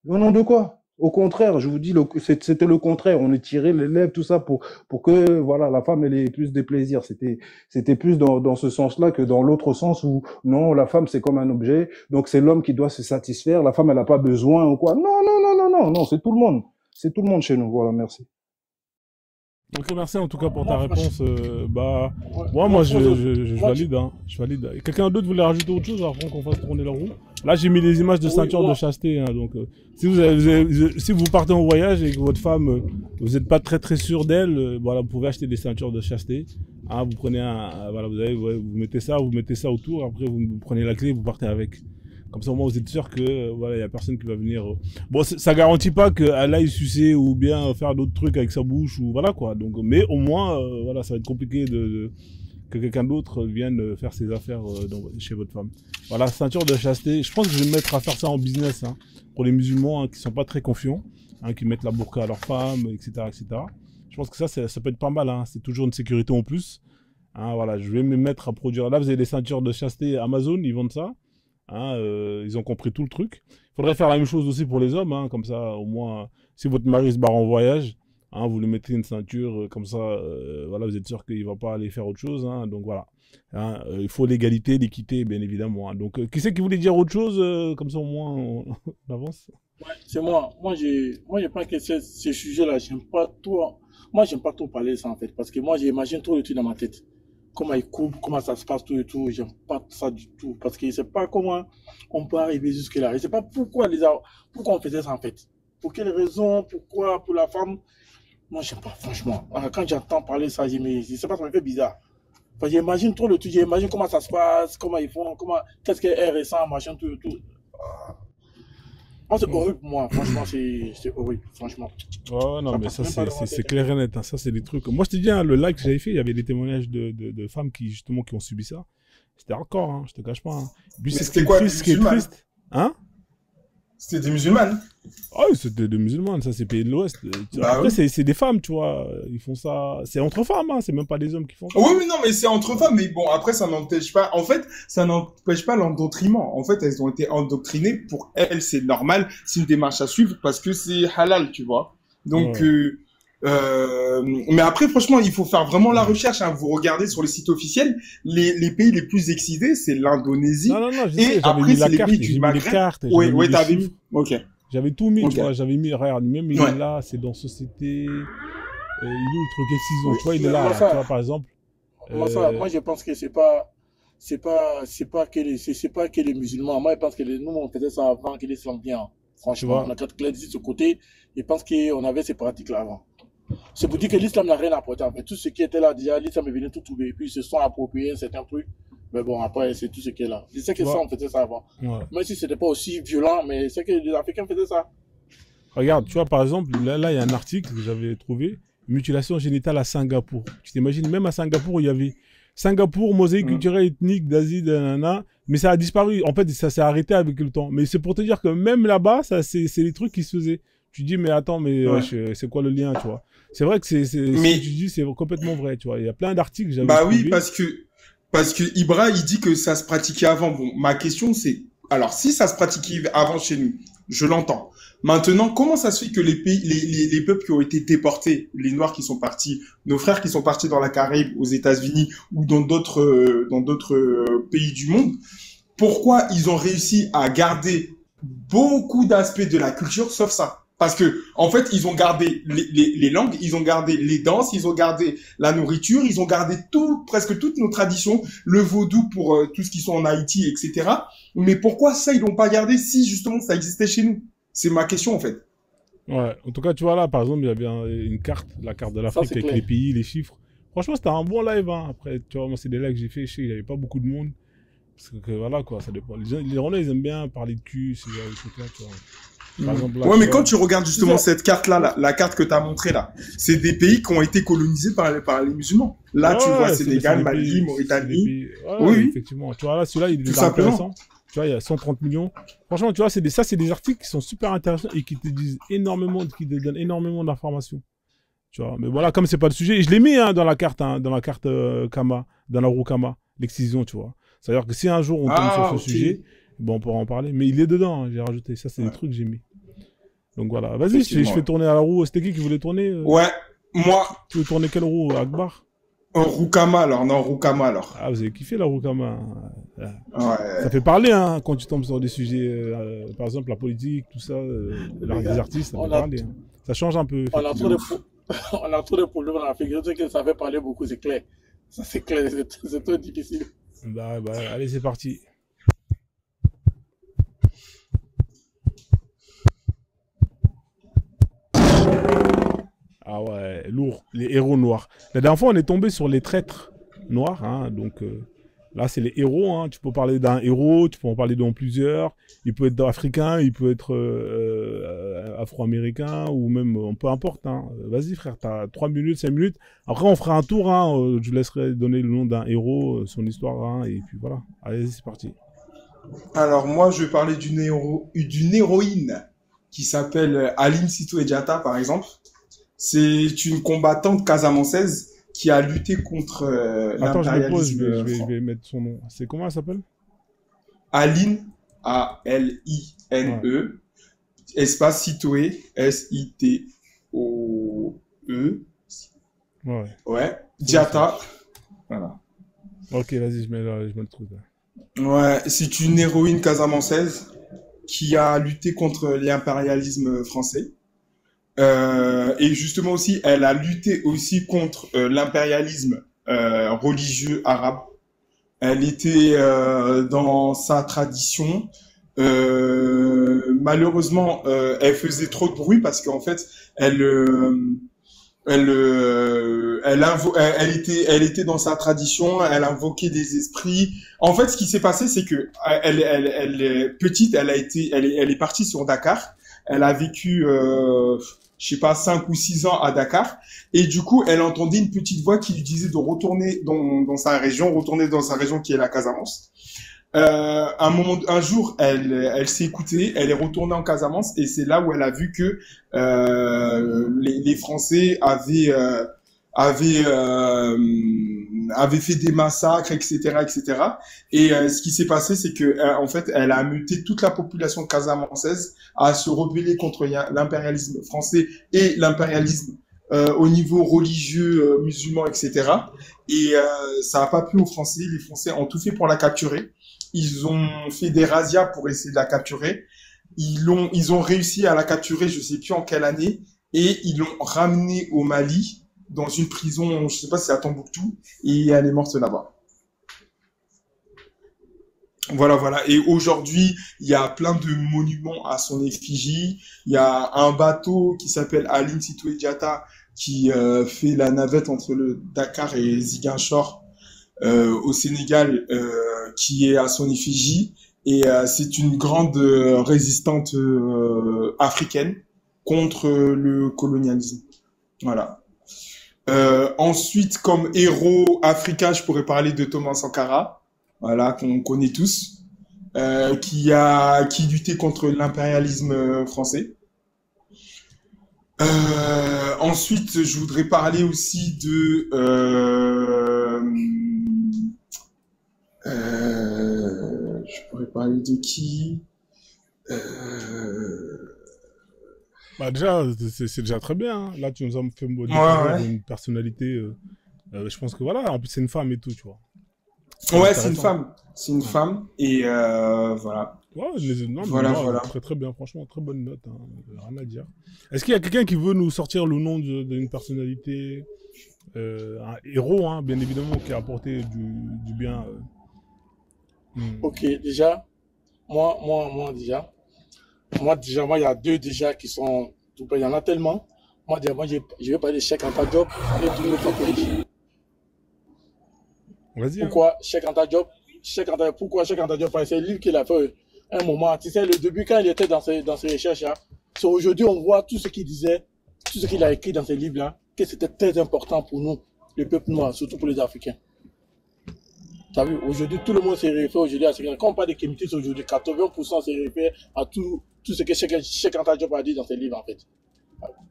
Au nom de quoi? Au contraire, je vous dis, c'était le contraire. On étirait les lèvres, tout ça pour que, voilà, la femme, elle ait plus de plaisir. C'était plus dans ce sens-là que dans l'autre sens où, non, la femme, c'est comme un objet. Donc, c'est l'homme qui doit se satisfaire. La femme, elle n'a pas besoin ou quoi. Non, c'est tout le monde. C'est tout le monde chez nous. Voilà, merci. Ok, merci en tout cas pour ta Moi, réponse. ouais, Moi, je je moi, valide, hein. Je valide. Quelqu'un d'autre voulait rajouter autre chose avant qu'on fasse tourner la roue? Là, j'ai mis les images de oui, ceinture de moi, chasteté, hein, donc si vous partez en voyage et que votre femme, vous n'êtes pas très très sûr d'elle, voilà, vous pouvez acheter des ceintures de chasteté. Hein, vous prenez voilà, vous mettez ça autour, après vous prenez la clé, vous partez avec. Comme ça, au moins, vous êtes sûr que voilà, il y a personne qui va venir. Bon, ça garantit pas qu'elle aille sucer ou bien faire d'autres trucs avec sa bouche ou voilà quoi. Donc, mais au moins, voilà, ça va être compliqué que quelqu'un d'autre vienne faire ses affaires chez votre femme. Voilà, ceinture de chasteté. Je pense que je vais me mettre à faire ça en business, hein, pour les musulmans, hein, qui sont pas très confiants, hein, qui mettent la burqa à leur femme, etc., etc. Je pense que ça peut être pas mal. Hein. C'est toujours une sécurité en plus. Hein, voilà, je vais me mettre à produire. Là, vous avez des ceintures de chasteté Amazon, ils vendent ça. Hein, ils ont compris tout le truc. Faudrait faire la même chose aussi pour les hommes, hein, comme ça, au moins, si votre mari se barre en voyage, hein, vous lui mettez une ceinture, comme ça, voilà, vous êtes sûr qu'il va pas aller faire autre chose, hein, donc voilà. Hein, il faut l'égalité, l'équité, bien évidemment. Hein. Donc, qui c'est qui voulait dire autre chose, comme ça au moins on avance. Ouais, c'est moi. Moi, je pense que ces sujets-là, j'aime pas trop. Moi, j'aime pas trop parler de ça, en fait, parce que moi, j'imagine trop le truc dans ma tête. Comment ils coupent, comment ça se passe, tout et tout. J'aime pas ça du tout, parce que je sais pas comment on peut arriver jusque-là. Je sais pas pourquoi on faisait ça, en fait. Pour quelles raisons, pourquoi, pour la femme. Moi, j'aime pas, franchement. Quand j'entends parler de ça, je sais pas, ça me fait bizarre. Enfin, j'imagine trop le truc, j'imagine comment ça se passe, comment ils font, qu'est-ce qu'elle ressent, machin, tout et tout. Moi, c'est horrible pour moi, franchement, c'est horrible, franchement. Oh non, Ça mais passe ça, même pas dans ma c'est tête. clair et net. Hein. Ça, c'est des trucs. Moi, je te dis, hein, le live que j'avais fait, il y avait des témoignages de femmes qui, justement, qui ont subi ça. C'était hardcore, hein, je te cache pas. Hein. Puis, Mais ce qui c'était est quoi, triste, des ce qui est musulmanes? triste. Hein? C'était des musulmanes. Ah oui, c'était des musulmans, ça, c'est pays de l'Ouest. Bah Après, oui. c'est des femmes, tu vois. Ils font ça. C'est entre femmes, hein, c'est même pas des hommes qui font ça. Oui, oui, non, mais c'est entre femmes, mais bon, après, ça n'empêche pas, en fait, ça n'empêche pas l'endoctrinement. En fait, elles ont été endoctrinées pour elles, c'est normal, c'est une démarche à suivre parce que c'est halal, tu vois. Donc, Ouais. mais après, franchement, il faut faire vraiment la recherche, hein. Vous regardez sur les sites officiels, les pays les plus excités, c'est l'Indonésie, Non, non, non, je et sais, j'avais après, mis la c'est les carte, pays j'ai du mis les Maghreb. cartes, Oui, j'avais mis oui, les t'avais vu. chiffres. Ok, J'avais tout mis, tu ok. vois, j'avais mis, regarde, même il Ouais. est là, c'est dans Société, il est où le truc excision, Oui, tu vois, il est mais là, moi, là, tu vois, ça, par exemple, moi, je pense que c'est pas que les musulmans. Moi, je pense que nous, on faisait ça avant que l'islam vienne. tu Franchement, vois, on a quatre clés de ce côté. Je pense qu'on avait ces pratiques-là avant. C'est pour dire que l'islam n'a rien apporté. En fait, tout ce qui était là, déjà, l'islam est venu tout trouver. Et puis, ils se sont appropriés certains trucs. Mais bon, après, c'est tout ce qui est là. Je sais tu que ça, vois, on faisait ça avant. ouais. Même si c'était pas aussi violent, mais c'est que les Africains faisaient ça. Regarde, tu vois, par exemple, là, il y a un article que j'avais trouvé, mutilation génitale à Singapour. Tu t'imagines, même à Singapour, il y avait Singapour, mosaïque Mm. culturelle ethnique d'Asie, nanana, mais ça a disparu. En fait, ça s'est arrêté avec le temps. Mais c'est pour te dire que même là-bas, ça, c'est des trucs qui se faisaient. Tu dis, mais attends, mais Ouais. c'est quoi le lien, tu vois? C'est vrai que ce que Mais, tu dis, c'est complètement vrai, tu vois. Il y a plein d'articles que j'avais bah oui, trouvés. parce que Ibra, il dit que ça se pratiquait avant. Bon, ma question, c'est, alors, si ça se pratiquait avant chez nous, je l'entends. Maintenant, comment ça se fait que les pays, les peuples qui ont été déportés, les Noirs qui sont partis, nos frères qui sont partis dans la Caraïbe, aux États-Unis ou dans d'autres pays du monde, pourquoi ils ont réussi à garder beaucoup d'aspects de la culture, sauf ça? Parce que, en fait, ils ont gardé les langues, ils ont gardé les danses, ils ont gardé la nourriture, ils ont gardé tout, presque toutes nos traditions, le vaudou pour tout ce qui sont en Haïti, etc. Mais pourquoi ça, ils l'ont pas gardé si, justement, ça existait chez nous? C'est ma question, en fait. Ouais, en tout cas, tu vois là, par exemple, il y avait une carte, la carte de Ça, l'Afrique c'est avec clair. les pays, les chiffres. Franchement, c'était un bon live, hein. Après, tu vois, moi, c'est des lives que j'ai fait, je sais qu'il n'y avait pas beaucoup de monde. Parce que voilà, quoi, ça dépend. Les Rwandais, ils aiment bien parler de cul, ce genre de trucs-là, tu vois. Par exemple, là, Ouais, tu mais vois. quand tu regardes justement cette carte-là, la carte que tu as montrée là, c'est des pays qui ont été colonisés par les musulmans. Là, tu vois Ouais, c'est Sénégal, des Mali, pays, c'est des Mauritanie. pays. Ouais, Oui, oui, effectivement. Tu vois, là, celui-là, il tout est simplement. intéressant. Tu vois, il y a 130 millions. Franchement, tu vois, c'est des articles qui sont super intéressants et qui te disent énormément, qui te donnent énormément d'informations. Tu vois, mais voilà, comme c'est pas le sujet, et je l'ai mis hein, dans la carte Kama, dans la roue Kama, l'excision, tu vois. C'est-à-dire que si un jour on tombe sur Ah, ce ok. sujet, bon, on pourra en parler. Mais il est dedans, hein, j'ai rajouté. Ça, c'est des Ouais, trucs que j'ai mis. Donc voilà, vas-y, je effectivement. fais tourner à la roue. C'était qui voulait tourner Ouais, moi, Tu veux tourner quelle roue, Akbar? Roukama alors, non, Roukama alors. Ah, vous avez kiffé la roue Kama. Hein. Ça Ouais. fait parler hein, quand tu tombes sur des sujets, par exemple la politique, tout ça, Les des gars, artistes, ça fait on a, parler. Hein. Ça change un peu, on a trop effectivement. on a trop de problèmes en Afrique. Je sais que ça fait parler beaucoup, c'est clair. Ça, c'est clair, c'est trop difficile. Bah, allez, c'est parti. Ah ouais, lourd, les héros noirs. La dernière fois, on est tombé sur les traîtres noirs. Hein, donc là, c'est les héros. Hein. Tu peux parler d'un héros, tu peux en parler dans plusieurs. Il peut être africain, il peut être afro-américain ou même, peu importe. Hein. Vas-y, frère, t'as 3 minutes, 5 minutes. Après, on fera un tour. Hein, je laisserai donner le nom d'un héros, son histoire. Hein, et puis voilà. Allez, c'est parti. Alors moi, je vais parler d'une héroïne qui s'appelle Aline Sitoé Diatta, par exemple. C'est une combattante casamançaise qui a lutté contre Attends, je me pose, l'impérialisme je vais mettre son nom. C'est comment elle s'appelle? Aline A-L-I-N-E, espace Sitoé, S-I-T-O-E. Ouais. Ouais. Diatta. Voilà. Ok, vas-y, je mets le truc là. Ouais, c'est une héroïne casamançaise qui a lutté contre l'impérialisme français. Et justement aussi, elle a lutté aussi contre l'impérialisme religieux arabe. Elle était dans sa tradition. Malheureusement, elle faisait trop de bruit parce qu'en fait, elle était dans sa tradition, elle invoquait des esprits. En fait, ce qui s'est passé, c'est que elle est petite, elle est partie sur Dakar. Elle a vécu, je sais pas, 5 ou 6 ans à Dakar. Et du coup, elle entendait une petite voix qui lui disait de retourner dans sa région qui est la Casamance. Un jour, elle s'est écoutée, elle est retournée en Casamance et c'est là où elle a vu que les Français avaient fait des massacres, etc., etc. Et ce qui s'est passé, c'est que en fait, elle a muté toute la population casamançaise à se rebeller contre l'impérialisme français et l'impérialisme au niveau religieux, musulman, etc. Et ça n'a pas plu aux Français. Les Français ont tout fait pour la capturer. Ils ont fait des razzias pour essayer de la capturer. Ils ont réussi à la capturer, je sais plus en quelle année, et ils l'ont ramenée au Mali, dans une prison, je sais pas si c'est à Tombouctou, et elle est morte là-bas. Voilà, voilà. Et aujourd'hui, il y a plein de monuments à son effigie. Il y a un bateau qui s'appelle Aline Sitoé Diatta qui fait la navette entre le Dakar et Ziguinchor au Sénégal, qui est à son effigie. Et c'est une grande résistante africaine contre le colonialisme. Voilà. Ensuite, comme héros africain, je pourrais parler de Thomas Sankara, voilà, qu'on connaît tous, qui luttait contre l'impérialisme français. Ensuite, je voudrais parler aussi de je pourrais parler de qui? Bah déjà, c'est déjà très bien. Hein. Là, tu nous as fait Ouais. une personnalité. Je pense que voilà, en plus c'est une femme et tout, tu vois. Ouais, c'est une Intéressant. femme. C'est une femme. Et voilà. Ouais, non, mais Voilà, moi, voilà. très très bien, franchement, très bonne note, hein, rien à dire. Est-ce qu'il y a quelqu'un qui veut nous sortir le nom d'une personnalité, un héros, hein, bien évidemment, qui a apporté du bien Ok, déjà, moi, il y a deux déjà qui sont, il y en a tellement. Moi, déjà, je vais parler de Cheikh Anta Diop et Doumbouya Fakoli. Vas-y. Hein. Pourquoi Cheikh Anta Diop? Pourquoi Cheikh Anta Diop? Parce que c'est le livre qu'il a fait un moment. Tu sais, le début, quand il était dans ses recherches, hein, c'est aujourd'hui, on voit tout ce qu'il disait, tout ce qu'il a écrit dans ses livres-là, que c'était très important pour nous, le peuple noir, surtout pour les Africains. Tu as vu, aujourd'hui, tout le monde s'est référé aujourd'hui à ce que, quand on parle de Kémitis aujourd'hui, 80% s'est référé à tout ce que Cheikh Anta Diop a dit dans ses livres, en fait.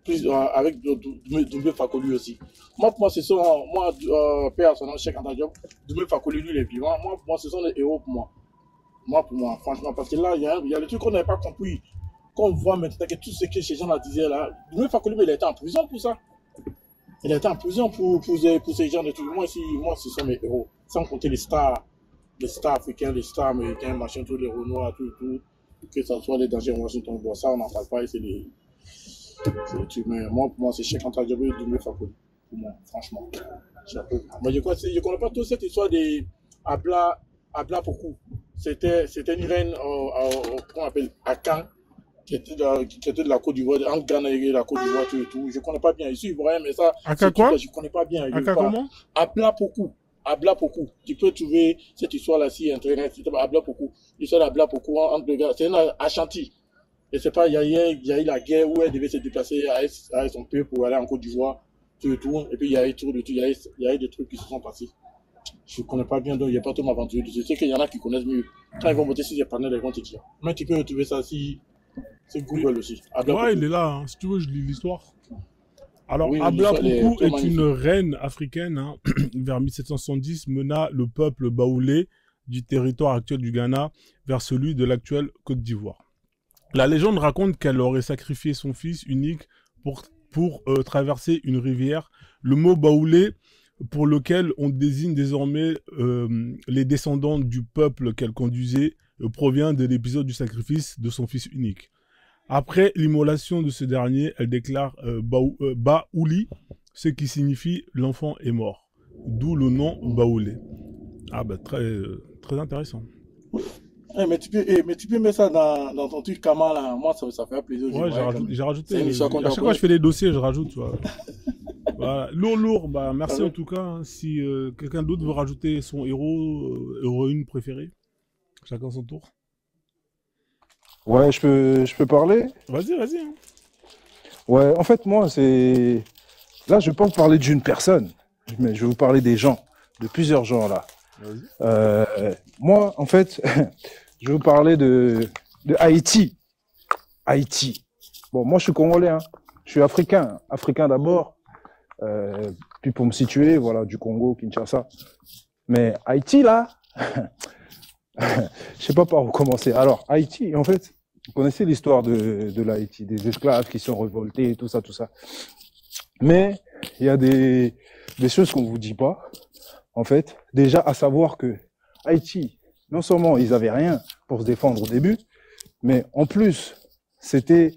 Plus, avec Doumbouya Fakoli aussi. Moi, pour moi, père, son nom, Cheikh Anta Diop, Doumbouya Fakoli, lui, il est vivant. Moi, pour moi, ce sont des héros pour moi. Pour moi, franchement, parce que là, il y a des trucs qu'on n'avait pas compris. Quand on voit maintenant que tout ce que ces gens-là disaient là, Doumbouya Fakoli, il a été en prison pour ça. Il a été en prison pour ces gens de trucs. Moi, ce sont mes héros. Sans compter les stars africains, les stars américains, machin, tous les Renois, tout. Que ce soit les dangers en Washington, bon, ça, on n'en parle pas, et c'est les. Mais moi, pour moi, c'est Cheikh Anta Diop et Doumbouya Fakoli. Pour moi, franchement. Moi, je connais pas toute cette histoire des Abla Pokou. C'était une reine, qu'on appelle Akan, qui était de la Côte d'Ivoire, entre Ghana et la Côte d'Ivoire, tout et tout. Je connais pas bien. Je suis ivoirien, mais ça. Aka quoi? Je connais pas bien. Aka comment? Abla Pokou. Tu peux trouver cette histoire-là sur Internet. C'est Abla Pokou. L'histoire d'Abla Pokou entre deux gars. C'est une Ashanti. Et c'est pas, il y a eu la guerre où elle devait se déplacer avec son peuple pour aller en Côte d'Ivoire, tout et tout. Et puis il y a eu des trucs qui se sont passés. Je ne connais pas bien, donc il n'y a pas tout m'aventurer. Je sais qu'il y en a qui connaissent mieux. Quand ils vont monter sur les panels, ils vont te dire. Mais tu peux retrouver ça si c'est Google aussi. Ouais, il est là. Hein. Si tu veux, je lis l'histoire. Alors, oui, Abla Pokou est magnifique. une reine africaine, hein, vers 1770, mena le peuple baoulé du territoire actuel du Ghana vers celui de l'actuelle Côte d'Ivoire. La légende raconte qu'elle aurait sacrifié son fils unique pour traverser une rivière. Le mot baoulé, pour lequel on désigne désormais les descendants du peuple qu'elle conduisait, provient de l'épisode du sacrifice de son fils unique. Après l'immolation de ce dernier, elle déclare Baouli, ce qui signifie l'enfant est mort, d'où le nom baoulé. Ah bah très intéressant. Mais tu peux mettre ça dans ton truc Kama là. Moi, ça fait un plaisir. Ouais, j'ai rajouté. C'est une histoire À chaque fois que je fais les dossiers, je rajoute, tu vois. Voilà. Lourd. Bah, merci en tout cas. Hein. Si quelqu'un d'autre veut rajouter son héros, héroïne préférée, chacun son tour. Ouais, je peux parler? Vas-y. Hein. Ouais, en fait, moi, c'est... Là, je vais pas vous parler d'une personne, mais je vais vous parler des gens, de plusieurs gens, là. Moi, en fait, je vais vous parler de Haïti. Haïti. Bon, moi, je suis congolais, hein. Je suis africain d'abord. Puis pour me situer, voilà, du Congo, Kinshasa. Mais Haïti, là, je sais pas par où commencer. Alors, Haïti, en fait, vous connaissez l'histoire de l'Haïti, des esclaves qui sont révoltés, tout ça. Mais il y a des choses qu'on vous dit pas. En fait, déjà à savoir que Haïti, non seulement ils avaient rien pour se défendre au début, mais en plus, c'était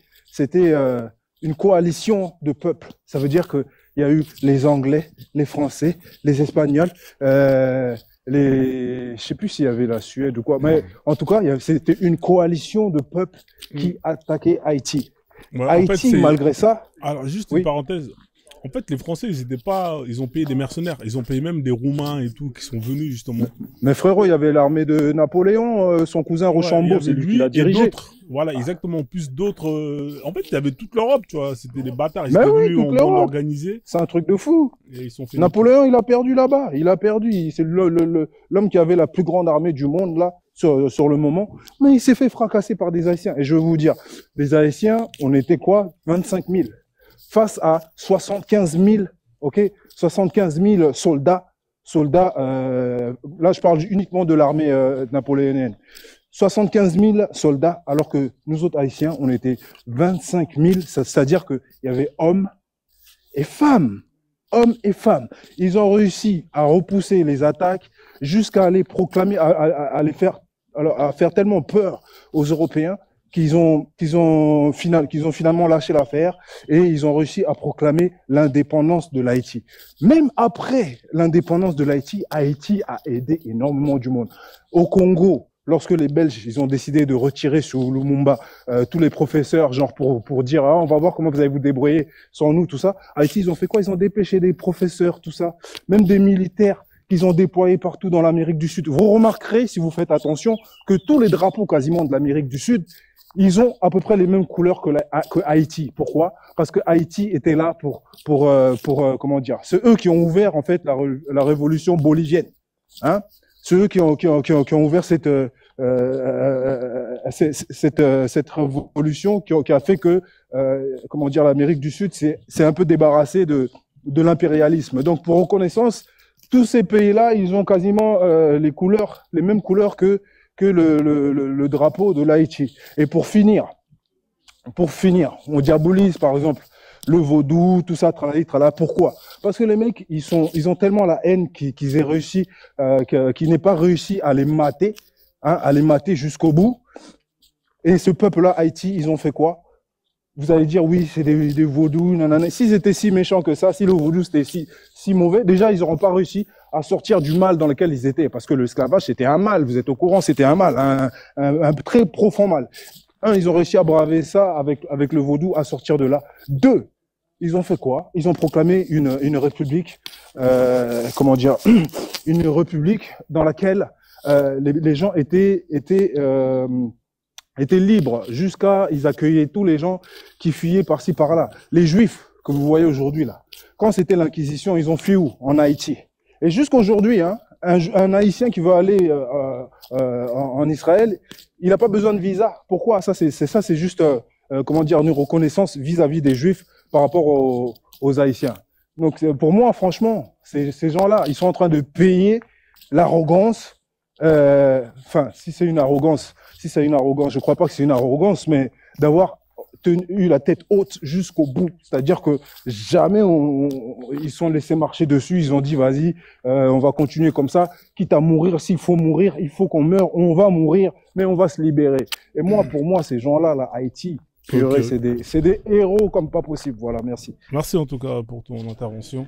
une coalition de peuples. Ça veut dire que il y a eu les Anglais, les Français, les Espagnols, je sais plus s'il y avait la Suède ou quoi, mais en tout cas, c'était une coalition de peuples qui attaquaient Haïti. Ouais, Haïti, en fait, malgré ça... Alors, juste une parenthèse. En fait, les Français, ils ont payé des mercenaires. Ils ont payé même des Roumains et tout, qui sont venus, justement. Mais frérot, il y avait l'armée de Napoléon, son cousin Rochambeau, c'est lui qui l'a dirigé. Voilà, exactement. Plus d'autres. En fait, il y avait toute l'Europe, tu vois. C'était des bâtards. Ils Mais étaient oui, venus toute en l'Europe. organisé. C'est un truc de fou. Et ils sont fait Napoléon, il a perdu là-bas. Il a perdu. C'est l'homme qui avait la plus grande armée du monde, là, sur le moment. Mais il s'est fait fracasser par des Haïtiens. Et je vais vous dire, les Haïtiens, on était quoi? 25 000. Face à 75 000, ok? 75 000 soldats. Là, je parle uniquement de l'armée napoléonienne. 75 000 soldats, alors que nous autres Haïtiens, on était 25 000. C'est-à-dire qu'il y avait hommes et femmes. Hommes et femmes. Ils ont réussi à repousser les attaques jusqu'à les proclamer, à faire tellement peur aux Européens qu'ils ont finalement lâché l'affaire et ils ont réussi à proclamer l'indépendance de l'Haïti. Même après l'indépendance de l'Haïti, Haïti a aidé énormément du monde. Au Congo, lorsque les Belges ils ont décidé de retirer sur Lumumba tous les professeurs, genre pour dire on va voir comment vous allez vous débrouiller sans nous, tout ça. Haïti, ils ont fait quoi? Ils ont dépêché des professeurs, tout ça, même des militaires qu'ils ont déployés partout dans l'Amérique du Sud. Vous remarquerez, si vous faites attention, que tous les drapeaux quasiment de l'Amérique du Sud, ils ont à peu près les mêmes couleurs que Haïti. Pourquoi? Parce que Haïti était là pour comment dire? C'est eux qui ont ouvert en fait la révolution bolivienne. Hein? C'est eux qui ont ouvert cette révolution qui a fait que comment dire, l'Amérique du Sud c'est un peu débarrassé de l'impérialisme. Donc pour reconnaissance, tous ces pays-là, ils ont quasiment les mêmes couleurs que le drapeau de l'Haïti. Et pour finir, on diabolise par exemple le vaudou, tout ça, tralala. Pourquoi? Parce que les mecs, ils ont tellement la haine qu'ils aient réussi, qu'ils n'aient pas réussi à les mater, hein, à les mater jusqu'au bout. Et ce peuple-là, Haïti, ils ont fait quoi? Vous allez dire, oui, c'est des vaudous, nanana. S'ils étaient si méchants que ça, si le vaudou c'était si mauvais, déjà, ils n'auront pas réussi à sortir du mal dans lequel ils étaient. Parce que l'esclavage, c'était un mal. Vous êtes au courant, c'était un mal, un très profond mal. Un, ils ont réussi à braver ça avec le vaudou, à sortir de là. Deux, ils ont fait quoi? Ils ont proclamé une république, comment dire, une république dans laquelle les gens étaient libres jusqu'à ils accueillaient tous les gens qui fuyaient par-ci par-là. Les Juifs que vous voyez aujourd'hui là, quand c'était l'Inquisition, ils ont fui où? En Haïti. Et jusqu'aujourd'hui, hein, un Haïtien qui veut aller en Israël, il n'a pas besoin de visa. Pourquoi? Ça c'est juste comment dire, une reconnaissance vis-à-vis des Juifs par rapport aux Haïtiens. Donc pour moi, franchement, ces gens-là, ils sont en train de payer l'arrogance Enfin, si c'est une arrogance, je crois pas que c'est une arrogance, mais d'avoir eu la tête haute jusqu'au bout. C'est-à-dire que jamais ils sont laissés marcher dessus. Ils ont dit, vas-y, on va continuer comme ça. Quitte à mourir, s'il faut mourir, il faut qu'on meure. On va mourir, mais on va se libérer. Et moi, pour moi, ces gens-là, là, Haïti, Ok. c'est des héros comme pas possible. Voilà, merci. Merci en tout cas pour ton intervention.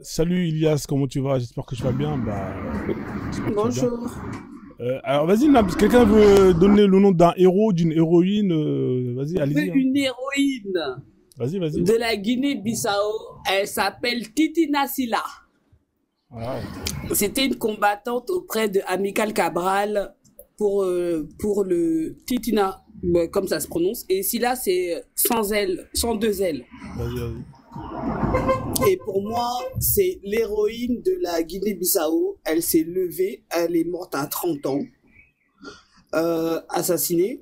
Salut Ilias, comment tu vas? J'espère que tu vas bien. J'espère que tu vas bien. Bonjour. Alors vas-y, Nabs, quelqu'un veut donner le nom d'un héros, d'une héroïne? Vas-y, allez-y. Hein. Une héroïne Vas-y, vas-y. de la Guinée-Bissau, elle s'appelle Titi Nassila. Ah, C'était une combattante auprès de Amical Cabral pour le Titina, comme ça se prononce. Et Silla, c'est sans ailes, sans deux ailes. vas-y, vas-y. Et pour moi, c'est l'héroïne de la Guinée-Bissau. Elle s'est levée, elle est morte à 30 ans, assassinée.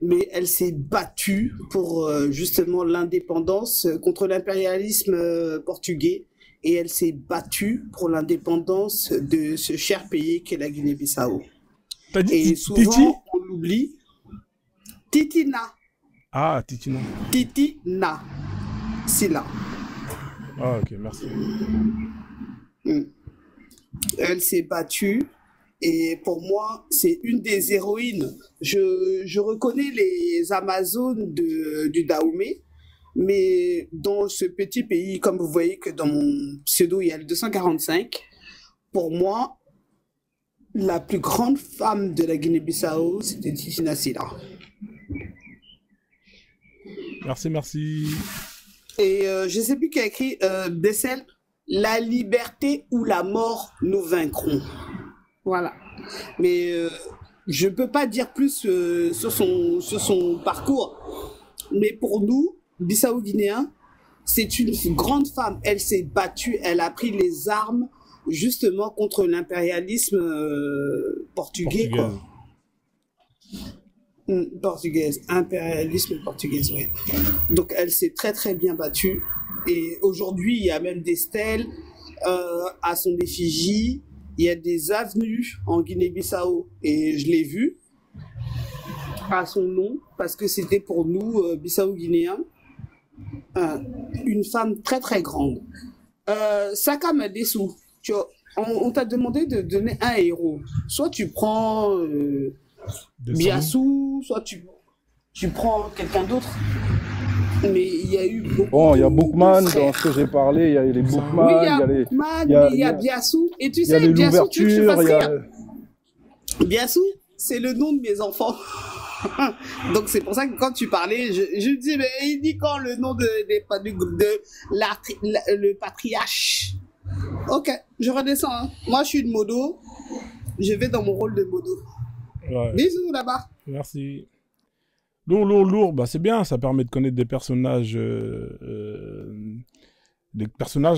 Mais elle s'est battue pour justement l'indépendance contre l'impérialisme portugais. Et elle s'est battue pour l'indépendance de ce cher pays qu'est la Guinée-Bissau. T'as dit Et Titi? souvent, on l'oublie. Titina. Ah, Titina. Titina. Silla. Ah, ok, merci. Elle s'est battue. Et pour moi, c'est une des héroïnes. Je reconnais les Amazones du Dahomey, mais dans ce petit pays, comme vous voyez que dans mon pseudo, il y a le 245, pour moi, la plus grande femme de la Guinée-Bissau, c'était Titina Silla. Merci, merci. Et je ne sais plus qui a écrit Bessel, la liberté ou la mort nous vaincront. Voilà. Mais je ne peux pas dire plus sur son parcours. Mais pour nous, Bissau-Guinéens, c'est une grande femme. Elle s'est battue, elle a pris les armes justement contre l'impérialisme portugais. Quoi. Portugaise, impérialisme portugais, oui. Donc elle s'est très très bien battue. Et aujourd'hui, il y a même des stèles à son effigie. Il y a des avenues en Guinée-Bissau et je l'ai vu à son nom parce que c'était pour nous, Bissau-Guinéens, une femme très très grande. Saka Madessou, on t'a demandé de donner un héros. Soit tu prends Biassou, soit tu prends quelqu'un d'autre. Mais il y a eu beaucoup. Bon, il y a Bookman, dans ce que j'ai parlé, il y a les Bookman, oui, il y a les. Bookman, il y a Biassou. Et tu sais, Biassou, tu veux que je fasse rire. Biassou, c'est le nom de mes enfants. Donc c'est pour ça que quand tu parlais, je dis, mais il dit quand le nom le patriarche. Ok, je redescends. Hein. Moi, je suis de Modo. Je vais dans mon rôle de Modo. Ouais. Bisous là-bas. Merci. Lourd, bah c'est bien, ça permet de connaître des personnages,